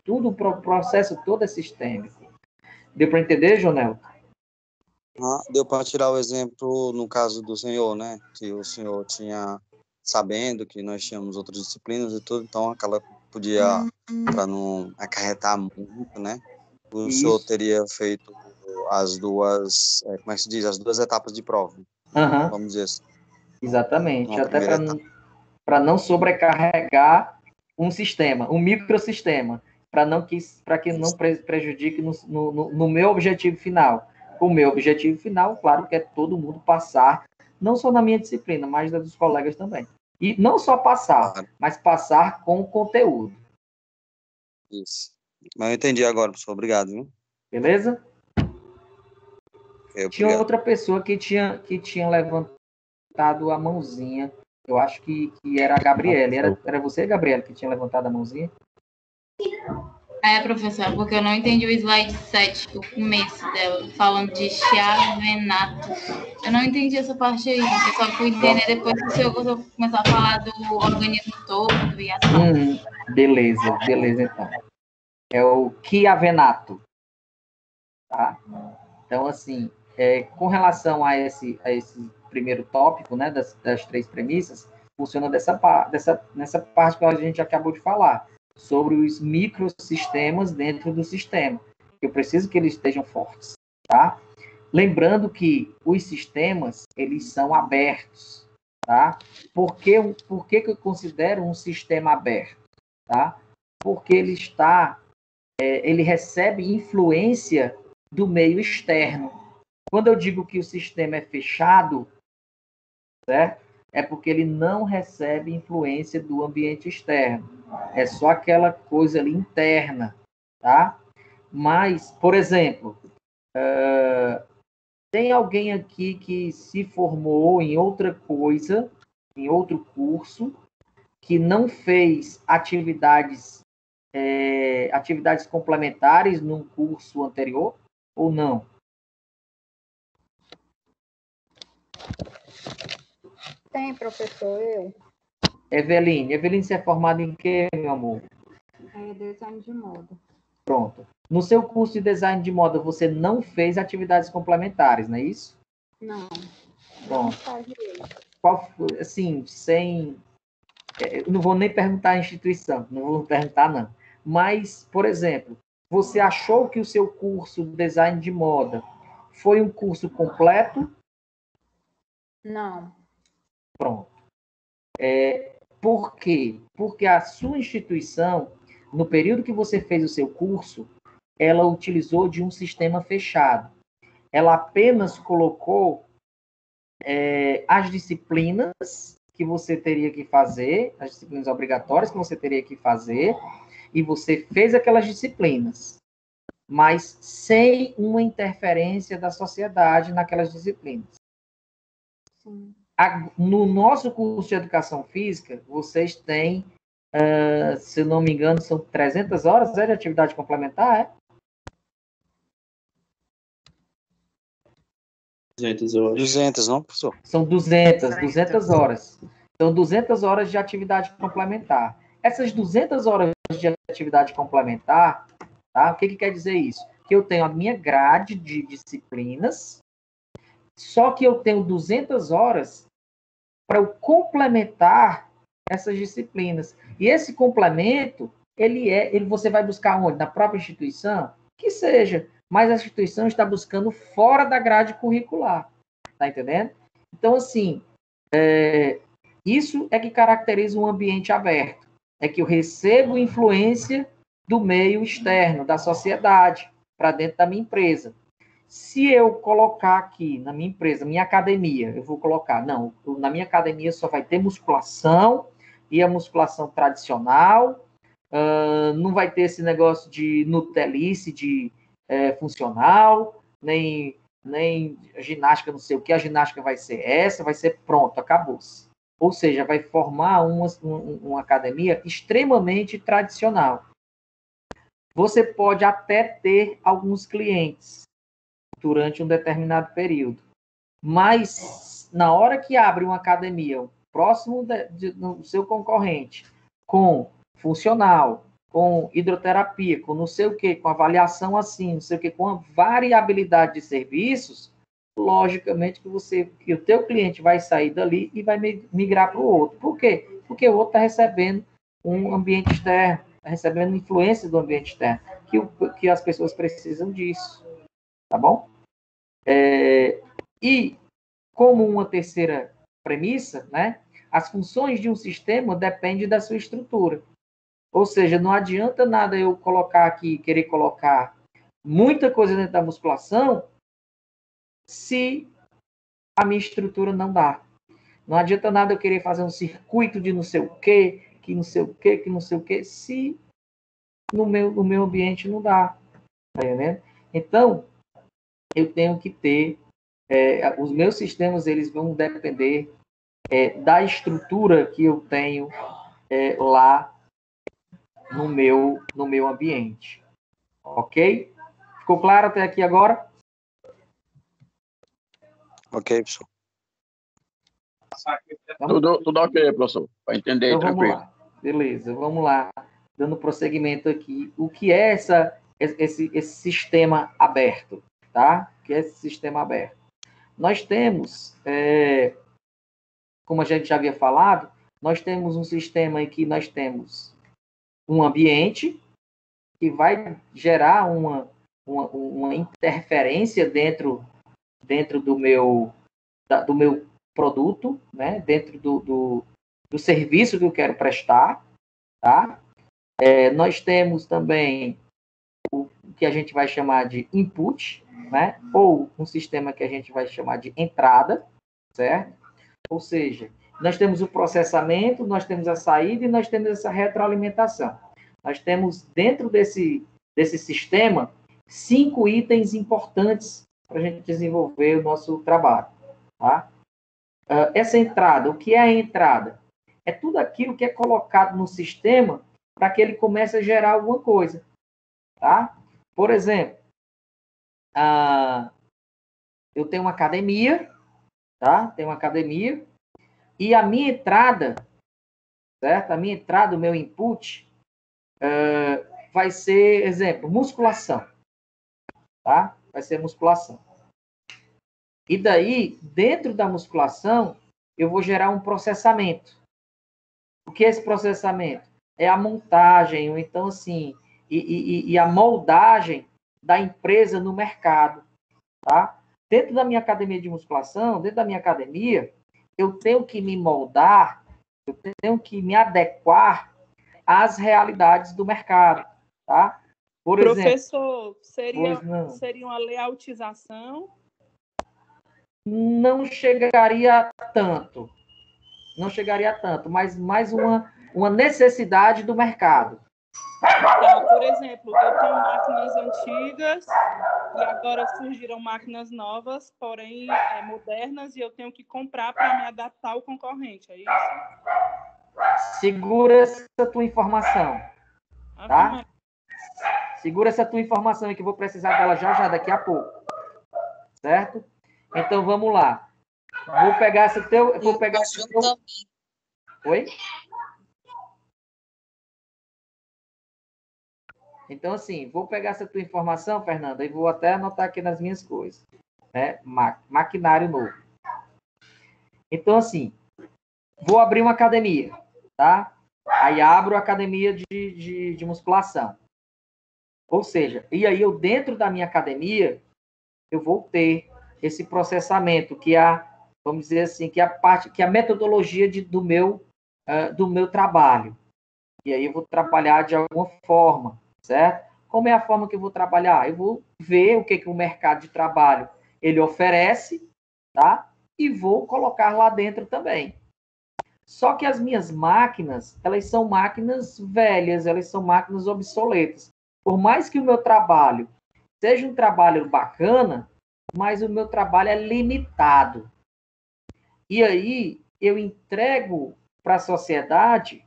Tudo, o processo todo é sistêmico. Deu para entender, Jonel? Deu para tirar o exemplo no caso do senhor, né? Que o senhor tinha, sabendo que nós tínhamos outras disciplinas e tudo, então aquela podia, para não acarretar muito, né? O senhor teria feito as duas, como é que se diz? As duas etapas de prova. Vamos dizer assim. Exatamente. Até para não sobrecarregar um sistema, um microsistema, para que não prejudique no meu objetivo final. O meu objetivo final, claro, que é todo mundo passar, não só na minha disciplina, mas da dos colegas também. E não só passar, mas passar com conteúdo. Isso. Mas eu entendi agora, professor. Obrigado, viu? Beleza? Tinha outra pessoa que tinha levantado a mãozinha. Eu acho que era a Gabriela. Era você, Gabriela, que tinha levantado a mãozinha? Professor, porque eu não entendi o slide 7, o começo dela, falando de chiavenato. Eu não entendi essa parte aí. Eu só fui entender depois que o senhor começou a falar do organismo todo e assim. Beleza, então. É o chiavenato. tá? Então, assim, com relação a esse primeiro tópico, né, das 3 premissas, funciona nessa parte que a gente acabou de falar, sobre os microsistemas dentro do sistema. Eu preciso que eles estejam fortes, tá? Lembrando que os sistemas, eles são abertos, tá? Por que eu considero um sistema aberto, tá? Porque ele recebe influência do meio externo. Quando eu digo que o sistema é fechado, certo? É porque ele não recebe influência do ambiente externo. É só aquela coisa ali interna, tá? Mas, por exemplo, tem alguém aqui que se formou em outra coisa, em outro curso, que não fez atividades complementares num curso anterior ou não? Tem, professor, eu. Eveline, você é formada em quê, meu amor? Design de moda. Pronto. No seu curso de design de moda, você não fez atividades complementares, não é isso? Não. Pronto. Qual, assim, eu não vou nem perguntar a instituição, não vou perguntar, não. Mas, por exemplo, você achou que o seu curso de design de moda foi um curso completo? Não. Pronto. Por quê? Porque a sua instituição, no período que você fez o seu curso, ela utilizou de um sistema fechado. Ela apenas colocou as disciplinas que você teria que fazer, as disciplinas obrigatórias que você teria que fazer, e você fez aquelas disciplinas, mas sem uma interferência da sociedade naquelas disciplinas. Sim. No nosso curso de Educação Física, vocês têm, se eu não me engano, são 300 horas de atividade complementar, é? 200 horas. 200, não, professor? São 200 horas. São 200 horas de atividade complementar. Essas 200 horas de atividade complementar, tá? O que quer dizer isso? Que eu tenho a minha grade de disciplinas, só que eu tenho 200 horas para eu complementar essas disciplinas. E esse complemento, você vai buscar onde? Na própria instituição? Que seja, mas a instituição está buscando fora da grade curricular. Tá entendendo? Então, assim, isso é que caracteriza um ambiente aberto. É que eu recebo influência do meio externo, da sociedade, para dentro da minha empresa. Se eu colocar aqui na minha empresa, minha academia, eu vou colocar, não, na minha academia só vai ter musculação, e a musculação tradicional, não vai ter esse negócio de nutelice, de funcional, nem ginástica não sei o que, a ginástica vai ser essa, vai ser pronto, acabou-se. Ou seja, vai formar uma academia extremamente tradicional. Você pode até ter alguns clientes durante um determinado período, mas na hora que abre uma academia próximo do seu concorrente, com funcional, com hidroterapia, com não sei o que, com avaliação assim, não sei o que, com a variabilidade de serviços, logicamente que o teu cliente vai sair dali e vai migrar para o outro. Por quê? Porque o outro está recebendo um ambiente externo, está recebendo influência do ambiente externo, que as pessoas precisam disso. Tá bom? E, como uma terceira premissa, né, as funções de um sistema dependem da sua estrutura. Ou seja, não adianta nada eu querer colocar muita coisa dentro da musculação se a minha estrutura não dá. Não adianta nada eu querer fazer um circuito de não sei o quê, que não sei o quê, que não sei o quê, se no meu ambiente não dá. Tá entendendo? Então, eu tenho que ter os meus sistemas, eles vão depender da estrutura que eu tenho lá no meu ambiente. Ok? Ficou claro até aqui agora? Ok, professor. Tudo ok, professor. Para entender, então, tranquilo. Vamos lá. Beleza, vamos lá. Dando prosseguimento aqui. O que é essa esse sistema aberto, tá? Que é esse sistema aberto. Nós temos, como a gente já havia falado, nós temos um sistema em que nós temos um ambiente que vai gerar uma interferência dentro do meu produto, né? Dentro do serviço que eu quero prestar, tá? Nós temos também o que a gente vai chamar de input, né? Ou um sistema que a gente vai chamar de entrada, certo? Ou seja, nós temos o processamento, nós temos a saída e nós temos essa retroalimentação. Nós temos, dentro desse sistema, 5 itens importantes para a gente desenvolver o nosso trabalho. Tá? Essa entrada, o que é a entrada? É tudo aquilo que é colocado no sistema para que ele comece a gerar alguma coisa. Tá? Por exemplo, eu tenho uma academia, tá? Tenho uma academia, e a minha entrada, certo? A minha entrada, o meu input, vai ser, exemplo, musculação, tá? Vai ser musculação. E daí, dentro da musculação, eu vou gerar um processamento. O que é esse processamento? É a montagem, ou então, assim, e a moldagem da empresa no mercado, tá? Dentro da minha academia de musculação, dentro da minha academia, eu tenho que me moldar, eu tenho que me adequar às realidades do mercado, tá? Por Professor, exemplo, seria uma layoutização? Não chegaria tanto. Não chegaria tanto, mas mais uma necessidade do mercado. Tá, por exemplo, eu tenho máquinas antigas e agora surgiram máquinas novas, porém modernas, e eu tenho que comprar para me adaptar ao concorrente, é isso? Segura essa tua informação, tá? Segura essa tua informação aí que eu vou precisar dela já daqui a pouco, certo? Então vamos lá. Vou pegar esse teu. Oi? Então, assim, vou pegar essa tua informação, Fernanda, e vou até anotar aqui nas minhas coisas. Né? Maquinário novo. Então, assim, vou abrir uma academia, tá? Aí abro a academia de musculação. Ou seja, e aí eu, dentro da minha academia, eu vou ter esse processamento, que é, vamos dizer assim, que é a metodologia do meu trabalho. E aí eu vou trabalhar de alguma forma, certo? Como é a forma que eu vou trabalhar? Eu vou ver o que o mercado de trabalho ele oferece, tá? E vou colocar lá dentro também. Só que as minhas máquinas, elas são máquinas velhas, elas são máquinas obsoletas. Por mais que o meu trabalho seja um trabalho bacana, mas o meu trabalho é limitado. E aí eu entrego para a sociedade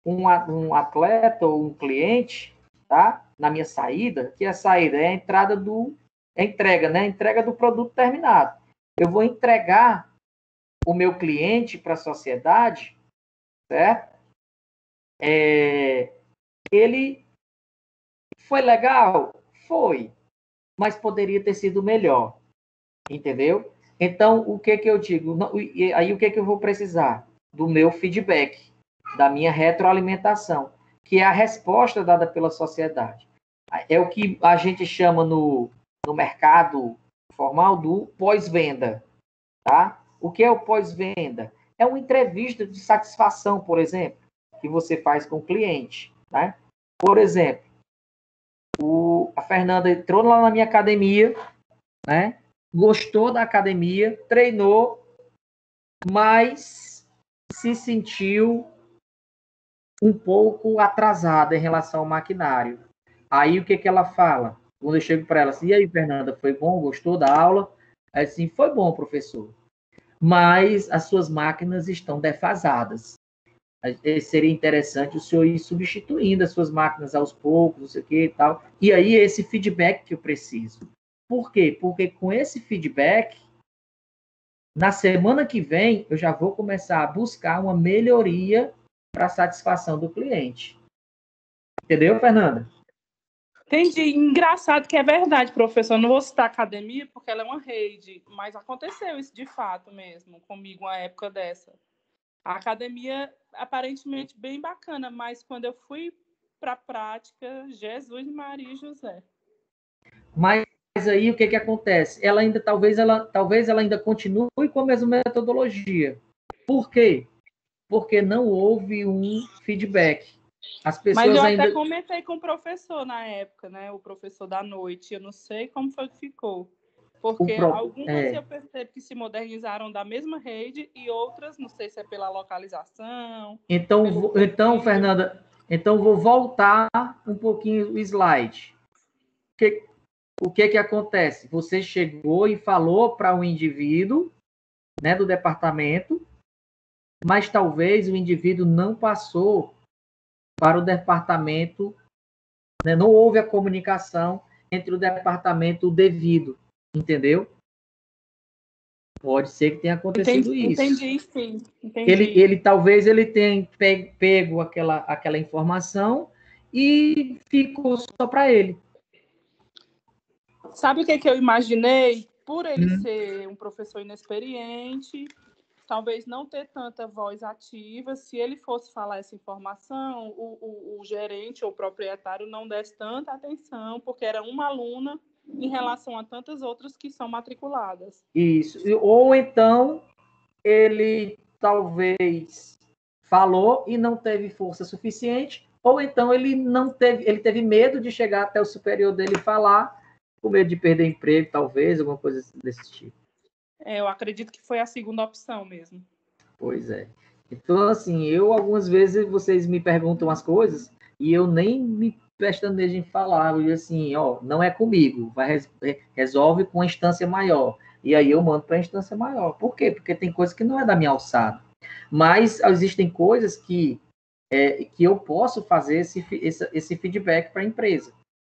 um atleta ou um cliente, tá? Na minha saída, que a saída é a entrada entrega, né? A entrega do produto terminado. Eu vou entregar o meu cliente para a sociedade, certo? Ele foi legal? Foi. Mas poderia ter sido melhor. Entendeu? Então, o que eu digo? Aí, o que eu vou precisar? Do meu feedback, da minha retroalimentação, que é a resposta dada pela sociedade. É o que a gente chama no mercado formal do pós-venda, tá? O que é o pós-venda? É uma entrevista de satisfação, por exemplo, que você faz com o cliente, né? Por exemplo, a Fernanda entrou lá na minha academia, né? Gostou da academia, treinou, mas se sentiu um pouco atrasada em relação ao maquinário. Aí, o que ela fala? Quando eu chego para ela assim, e aí, Fernanda, foi bom? Gostou da aula? Aí, assim, foi bom, professor. Mas as suas máquinas estão defasadas. Seria interessante o senhor ir substituindo as suas máquinas aos poucos, não sei o que e tal. E aí, esse feedback que eu preciso. Por quê? Porque com esse feedback, na semana que vem, eu já vou começar a buscar uma melhoria para a satisfação do cliente. Entendeu, Fernanda? Entendi. Engraçado que é verdade, professor. Não vou citar a academia porque ela é uma rede, mas aconteceu isso de fato mesmo comigo uma época dessa. A academia aparentemente bem bacana, mas quando eu fui para a prática, Jesus, Maria e José. Mas aí o que acontece? Ela ainda talvez ela ainda continue com a mesma metodologia. Por quê? Porque não houve um feedback. As pessoas Mas eu ainda até comentei com o professor na época, né? O professor da noite. Eu não sei como foi que ficou. Porque algumas eu percebo que se modernizaram da mesma rede e outras, não sei se é pela localização. Então, Fernanda, vou voltar um pouquinho o slide. O que acontece? Você chegou e falou para um indivíduo, né, do departamento, mas talvez o indivíduo não passou para o departamento, né, não houve a comunicação entre o departamento devido, entendeu? Pode ser que tenha acontecido isso. Entendi, sim. Entendi. Ele talvez ele tenha pego aquela informação e ficou só para ele. Sabe o que eu imaginei? Por ele ser um professor inexperiente, talvez não ter tanta voz ativa, se ele fosse falar essa informação, o gerente ou o proprietário não desse tanta atenção, porque era uma aluna em relação a tantas outras que são matriculadas. Isso. Ou então ele talvez falou e não teve força suficiente, ou então ele teve medo de chegar até o superior dele e falar, com medo de perder emprego, talvez, alguma coisa desse tipo. Eu acredito que foi a segunda opção mesmo. Pois é. Então, assim, algumas vezes vocês me perguntam as coisas e eu nem me pestanejo em falar, eu digo assim, não é comigo, resolve com uma instância maior. E aí eu mando para a instância maior. Por quê? Porque tem coisas que não é da minha alçada. Mas existem coisas que eu posso fazer esse feedback para a empresa.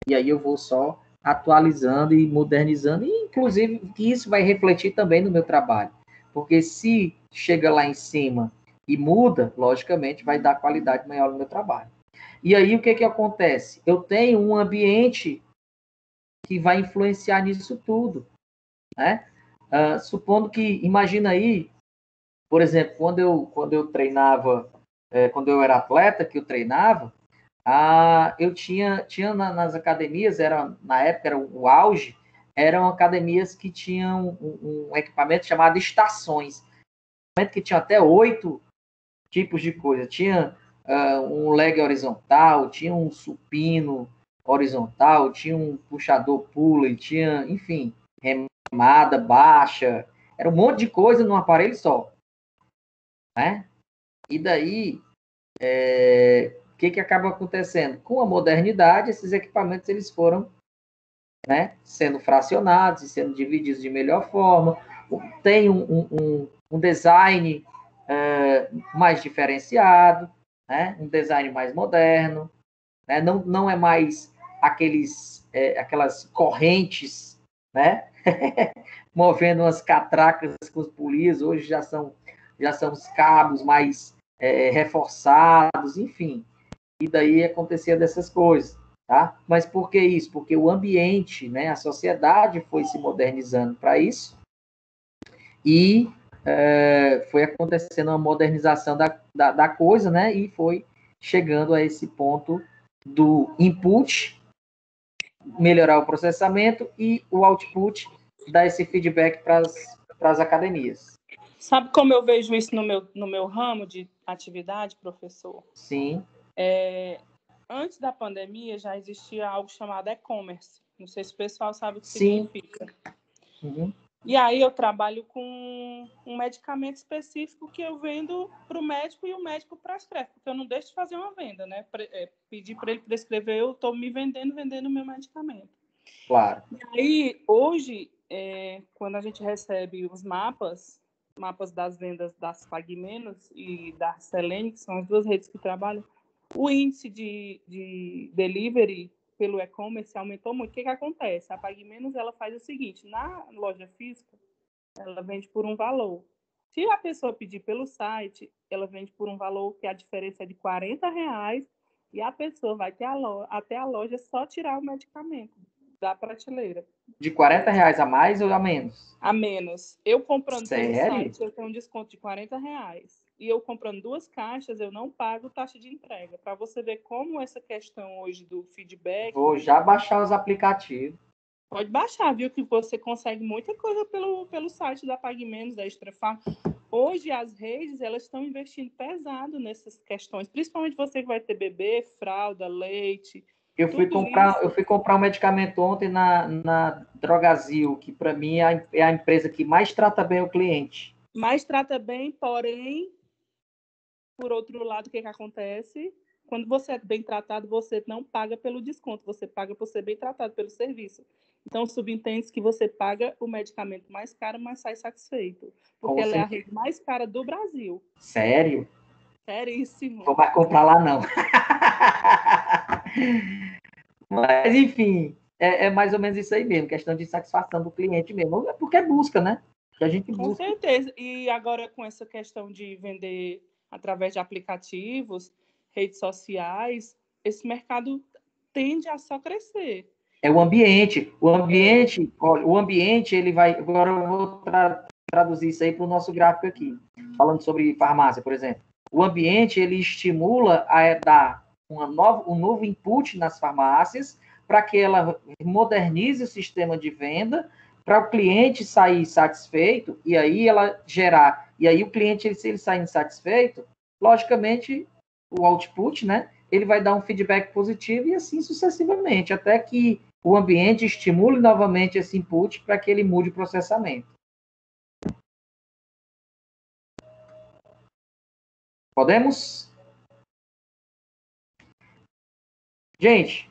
E aí eu vou só atualizando e modernizando, e inclusive que isso vai refletir também no meu trabalho. Porque se chega lá em cima e muda, logicamente vai dar qualidade maior no meu trabalho. E aí o que acontece? Eu tenho um ambiente que vai influenciar nisso tudo, né? Supondo que, imagina aí, por exemplo, quando eu treinava, quando eu era atleta, que eu treinava, eu tinha nas academias, na época era o auge, eram academias que tinham um equipamento chamado estações, que tinha até 8 tipos de coisa. Tinha um leg horizontal, tinha um supino horizontal, tinha um puxador pulley, tinha, enfim, remada baixa, era um monte de coisa num aparelho só, né? E daí, o que acaba acontecendo? Com a modernidade, esses equipamentos eles foram, né, sendo fracionados e sendo divididos de melhor forma. Tem um design mais diferenciado, né, um design mais moderno, né, não é mais aquelas correntes, né, movendo umas catracas com os polias, hoje já são os cabos mais reforçados, enfim. E daí acontecia dessas coisas, tá? Mas por que isso? Porque o ambiente, né, a sociedade foi se modernizando para isso e foi acontecendo uma modernização da coisa, né? E foi chegando a esse ponto do input, melhorar o processamento, e o output dar esse feedback para as academias. Sabe como eu vejo isso no meu ramo de atividade, professor? Sim. Antes da pandemia já existia algo chamado e-commerce. Não sei se o pessoal sabe o que significa. Uhum. E aí eu trabalho com um medicamento específico que eu vendo para o médico e o médico prescreve, porque eu não deixo de fazer uma venda, né? Pedir para ele prescrever, eu estou me vendendo o meu medicamento. Claro. E aí, hoje, quando a gente recebe os mapas das vendas das PagMenos e da Selene, que são as duas redes que trabalham, o índice de delivery pelo e-commerce aumentou muito. O que acontece? A PagMenos ela faz o seguinte: na loja física, ela vende por um valor. Se a pessoa pedir pelo site, ela vende por um valor que a diferença é de R$40 E a pessoa vai até a loja só tirar o medicamento da prateleira. De R$ 40 a mais ou a menos? A menos. Eu comprando pelo Sério? site, eu tenho um desconto de R$ 40. E eu comprando 2 caixas, eu não pago taxa de entrega. Para você ver como essa questão hoje do feedback... Vou já baixar os aplicativos. Pode baixar, viu? Que você consegue muita coisa pelo site da Pague Menos, da Extra Farma. Hoje, as redes, elas estão investindo pesado nessas questões. Principalmente você que vai ter bebê, fralda, leite... Eu fui comprar um medicamento ontem na Drogazil, que para mim é a empresa que mais trata bem o cliente. Mais trata bem, porém, por outro lado, o que acontece? Quando você é bem tratado, você não paga pelo desconto, você paga por ser bem tratado pelo serviço. Então, subentende que você paga o medicamento mais caro, mas sai satisfeito. Porque ela é a rede mais cara do Brasil. Sério? Seríssimo. Vou mais comprar lá, não. Mas, enfim, é mais ou menos isso aí mesmo, questão de satisfação do cliente mesmo. Porque é busca, né? Que a gente busca. Com certeza. E agora, com essa questão de vender através de aplicativos, redes sociais, esse mercado tende a só crescer. É o ambiente. O ambiente, ele vai... Agora eu vou traduzir isso aí para o nosso gráfico aqui, falando sobre farmácia, por exemplo. O ambiente, ele estimula a dar um novo input nas farmácias para que ela modernize o sistema de venda, para o cliente sair satisfeito, e aí ela gerar... E aí o cliente, se ele sair insatisfeito, logicamente, o output, né? Ele vai dar um feedback positivo e assim sucessivamente, até que o ambiente estimule novamente esse input para que ele mude o processamento. Podemos? Gente,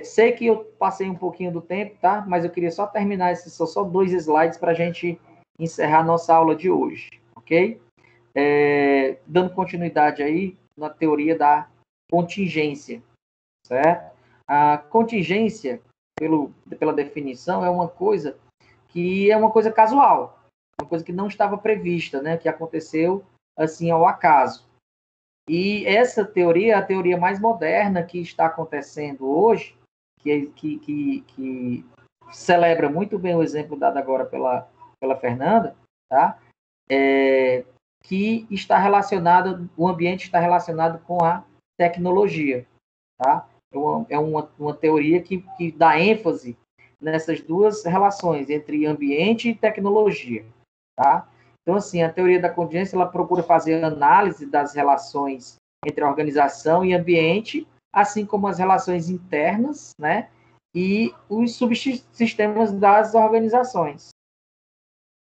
sei que eu passei um pouquinho do tempo, tá? Mas eu queria só terminar esses só 2 slides para a gente encerrar nossa aula de hoje, ok? Dando continuidade aí na teoria da contingência, certo? A contingência, pela definição, é uma coisa que é uma coisa casual, uma coisa que não estava prevista, né? Que aconteceu assim ao acaso. E essa teoria é a teoria mais moderna que está acontecendo hoje, que celebra muito bem o exemplo dado agora pela Fernanda, tá? Que está relacionado, o ambiente está relacionado com a tecnologia, tá? É uma teoria que dá ênfase nessas duas relações, entre ambiente e tecnologia, tá? Então, assim, a teoria da contingência, ela procura fazer análise das relações entre a organização e ambiente, assim como as relações internas, né? E os subsistemas das organizações.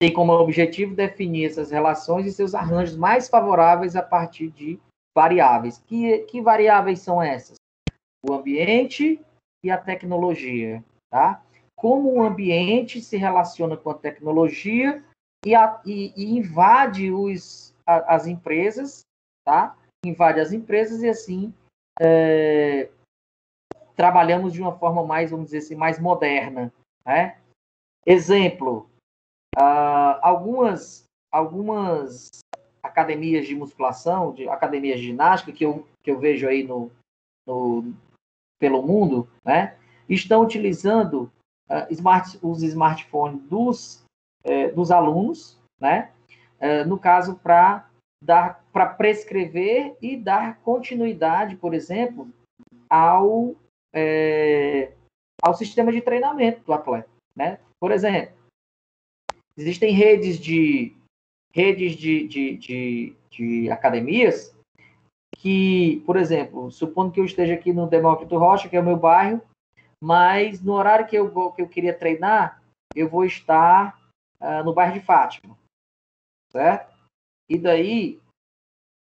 Tem como objetivo definir essas relações e seus arranjos mais favoráveis a partir de variáveis. Que variáveis são essas? O ambiente e a tecnologia, tá? Como o ambiente se relaciona com a tecnologia e invade as empresas, tá? Invade as empresas e assim trabalhamos de uma forma mais, vamos dizer assim, mais moderna, né? Exemplo, algumas academias de musculação, academias de ginástica que eu vejo aí pelo mundo, né? Estão utilizando os smartphones dos alunos, né? No caso, para prescrever e dar continuidade, por exemplo, ao sistema de treinamento do atleta, né? Por exemplo, existem redes de academias que, por exemplo, supondo que eu esteja aqui no Demócrito Rocha, que é o meu bairro, mas no horário que eu queria treinar, eu vou estar no bairro de Fátima, certo? E daí,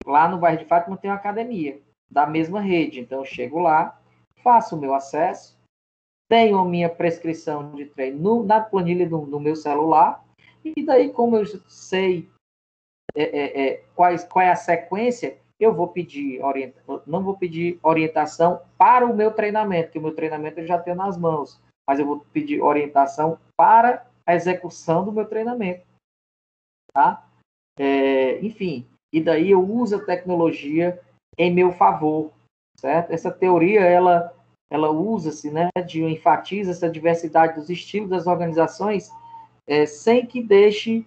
lá no bairro de Fátima tem uma academia da mesma rede, então eu chego lá, faço o meu acesso, tenho a minha prescrição de treino na planilha do meu celular, e daí, como eu sei qual é a sequência, eu vou pedir não vou pedir orientação para o meu treinamento, que o meu treinamento eu já tenho nas mãos, mas eu vou pedir orientação para a execução do meu treinamento, tá? Enfim, e daí eu uso a tecnologia em meu favor, certo? Essa teoria, ela usa-se, né, enfatiza essa diversidade dos estilos das organizações, sem que deixe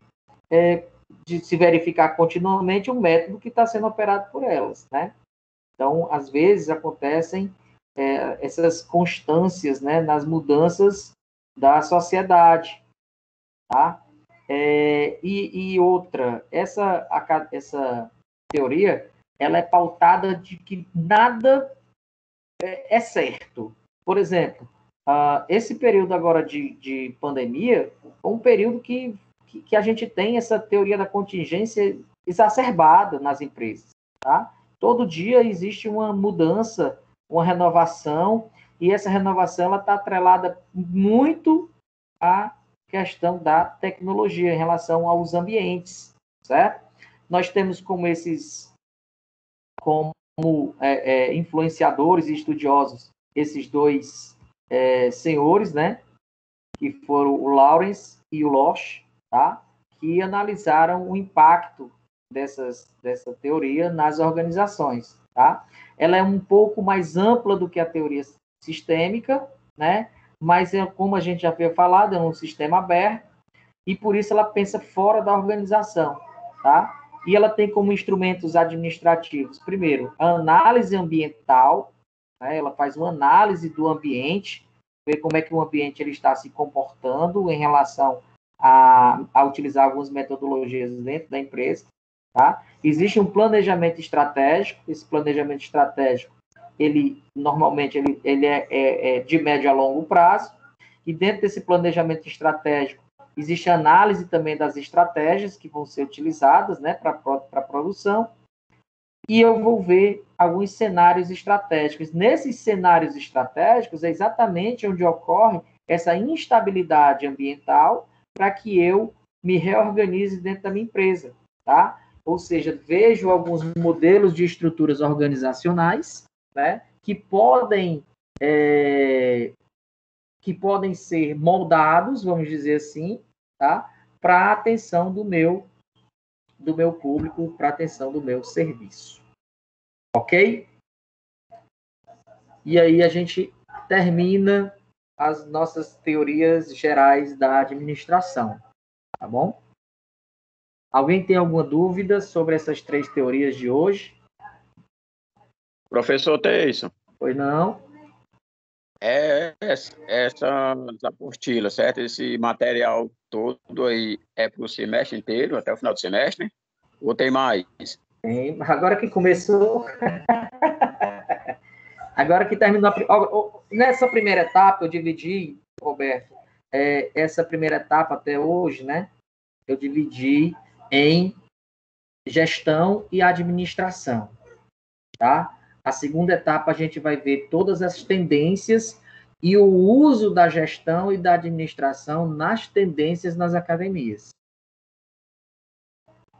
de se verificar continuamente o método que está sendo operado por elas, né? Então, às vezes, acontecem essas constâncias, né, nas mudanças da sociedade, tá? E outra, essa teoria, ela é pautada de que nada é certo. Por exemplo, esse período agora de pandemia, é um período que a gente tem essa teoria da contingência exacerbada nas empresas, tá? Todo dia existe uma mudança, uma renovação, e essa renovação está atrelada muito à questão da tecnologia em relação aos ambientes, certo? Nós temos como influenciadores e estudiosos esses dois senhores, né? Que foram o Lawrence e o Losch, tá? Que analisaram o impacto dessa teoria nas organizações, tá? Ela é um pouco mais ampla do que a teoria sistêmica, né? Mas, como a gente já veio falado, é um sistema aberto e, por isso, ela pensa fora da organização, tá? E ela tem como instrumentos administrativos, primeiro, a análise ambiental, né? Ela faz uma análise do ambiente, ver como é que o ambiente ele está se comportando em relação a utilizar algumas metodologias dentro da empresa, tá? Existe um planejamento estratégico, esse planejamento estratégico, normalmente ele é de médio a longo prazo, e dentro desse planejamento estratégico existe análise também das estratégias que vão ser utilizadas, né, para a produção, e eu vou ver alguns cenários estratégicos. Nesses cenários estratégicos é exatamente onde ocorre essa instabilidade ambiental para que eu me reorganize dentro da minha empresa, tá? Ou seja, vejo alguns modelos de estruturas organizacionais, né, que podem ser moldados, vamos dizer assim, tá? Para a atenção do meu público, para a atenção do meu serviço. Ok? E aí a gente termina as nossas teorias gerais da administração, tá bom? Alguém tem alguma dúvida sobre essas 3 teorias de hoje? Professor Teison. Pois não? Essa apostila, certo? Esse material todo aí é para o semestre inteiro, até o final do semestre? Ou tem mais? Tem. Agora que começou... Agora que terminou... Nessa primeira etapa, eu dividi, Roberto, essa primeira etapa até hoje, né? Eu dividi em gestão e administração, tá? A segunda etapa, a gente vai ver todas as tendências e o uso da gestão e da administração nas tendências nas academias.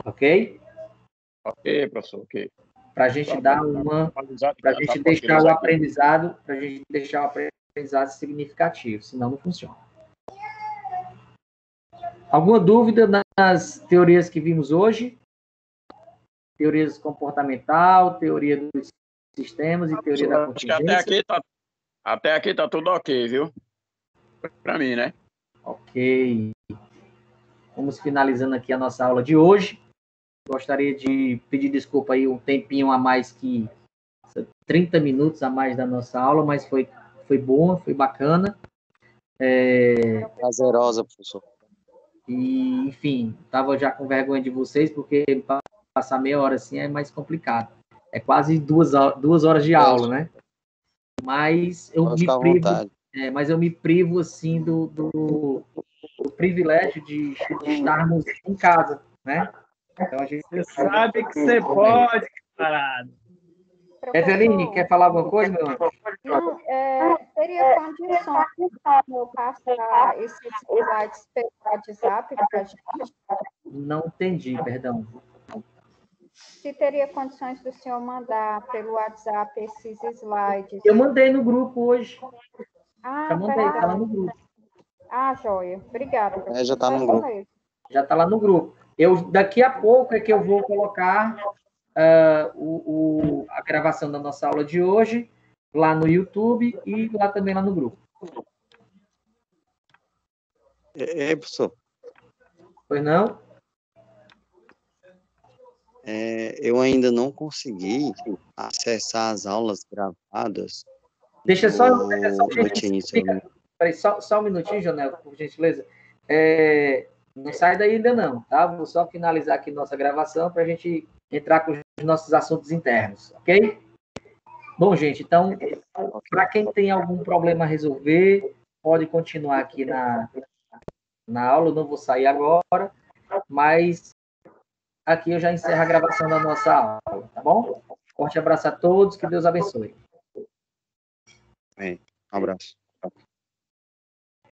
Ok? Ok, professor, ok. Para a gente dar para a gente deixar o aprendizado, significativo, senão não funciona. Alguma dúvida nas teorias que vimos hoje? Teorias comportamental, teoria dos sistemas e teoria da contingência. Até aqui tá tudo ok, viu? Para mim, né? Ok. Vamos finalizando aqui a nossa aula de hoje. Gostaria de pedir desculpa aí um tempinho a mais, 30 minutos a mais da nossa aula, mas foi boa, foi bacana. Prazerosa, professor. E, enfim, estava já com vergonha de vocês, porque passar meia hora assim é mais complicado. É quase 2 horas de aula, né? Mas eu me privo assim do privilégio de estarmos em casa, né? Então a gente sabe que você pode, camarada. Eveline, quer falar alguma coisa, meu anjo? Não, teria condições de eu passar esses slides pelo WhatsApp para a gente? Não entendi, perdão. Se teria condições do senhor mandar pelo WhatsApp esses slides? Eu mandei no grupo hoje. Já mandei, está lá no grupo. Joia. Obrigada. Já está no grupo. Já está lá no grupo. Daqui a pouco é que eu vou colocar a gravação da nossa aula de hoje lá no YouTube e lá também lá no grupo. Professor. Pois não? Eu ainda não consegui acessar as aulas gravadas. Deixa só no Teams. Peraí, só um minutinho, Jonel, por gentileza. Não sai daí ainda não, tá? Vou só finalizar aqui nossa gravação para a gente entrar com os nossos assuntos internos, ok? Bom, gente, então, para quem tem algum problema a resolver, pode continuar aqui na aula, eu não vou sair agora, mas aqui eu já encerro a gravação da nossa aula, tá bom? Forte abraço a todos, que Deus abençoe. Um abraço.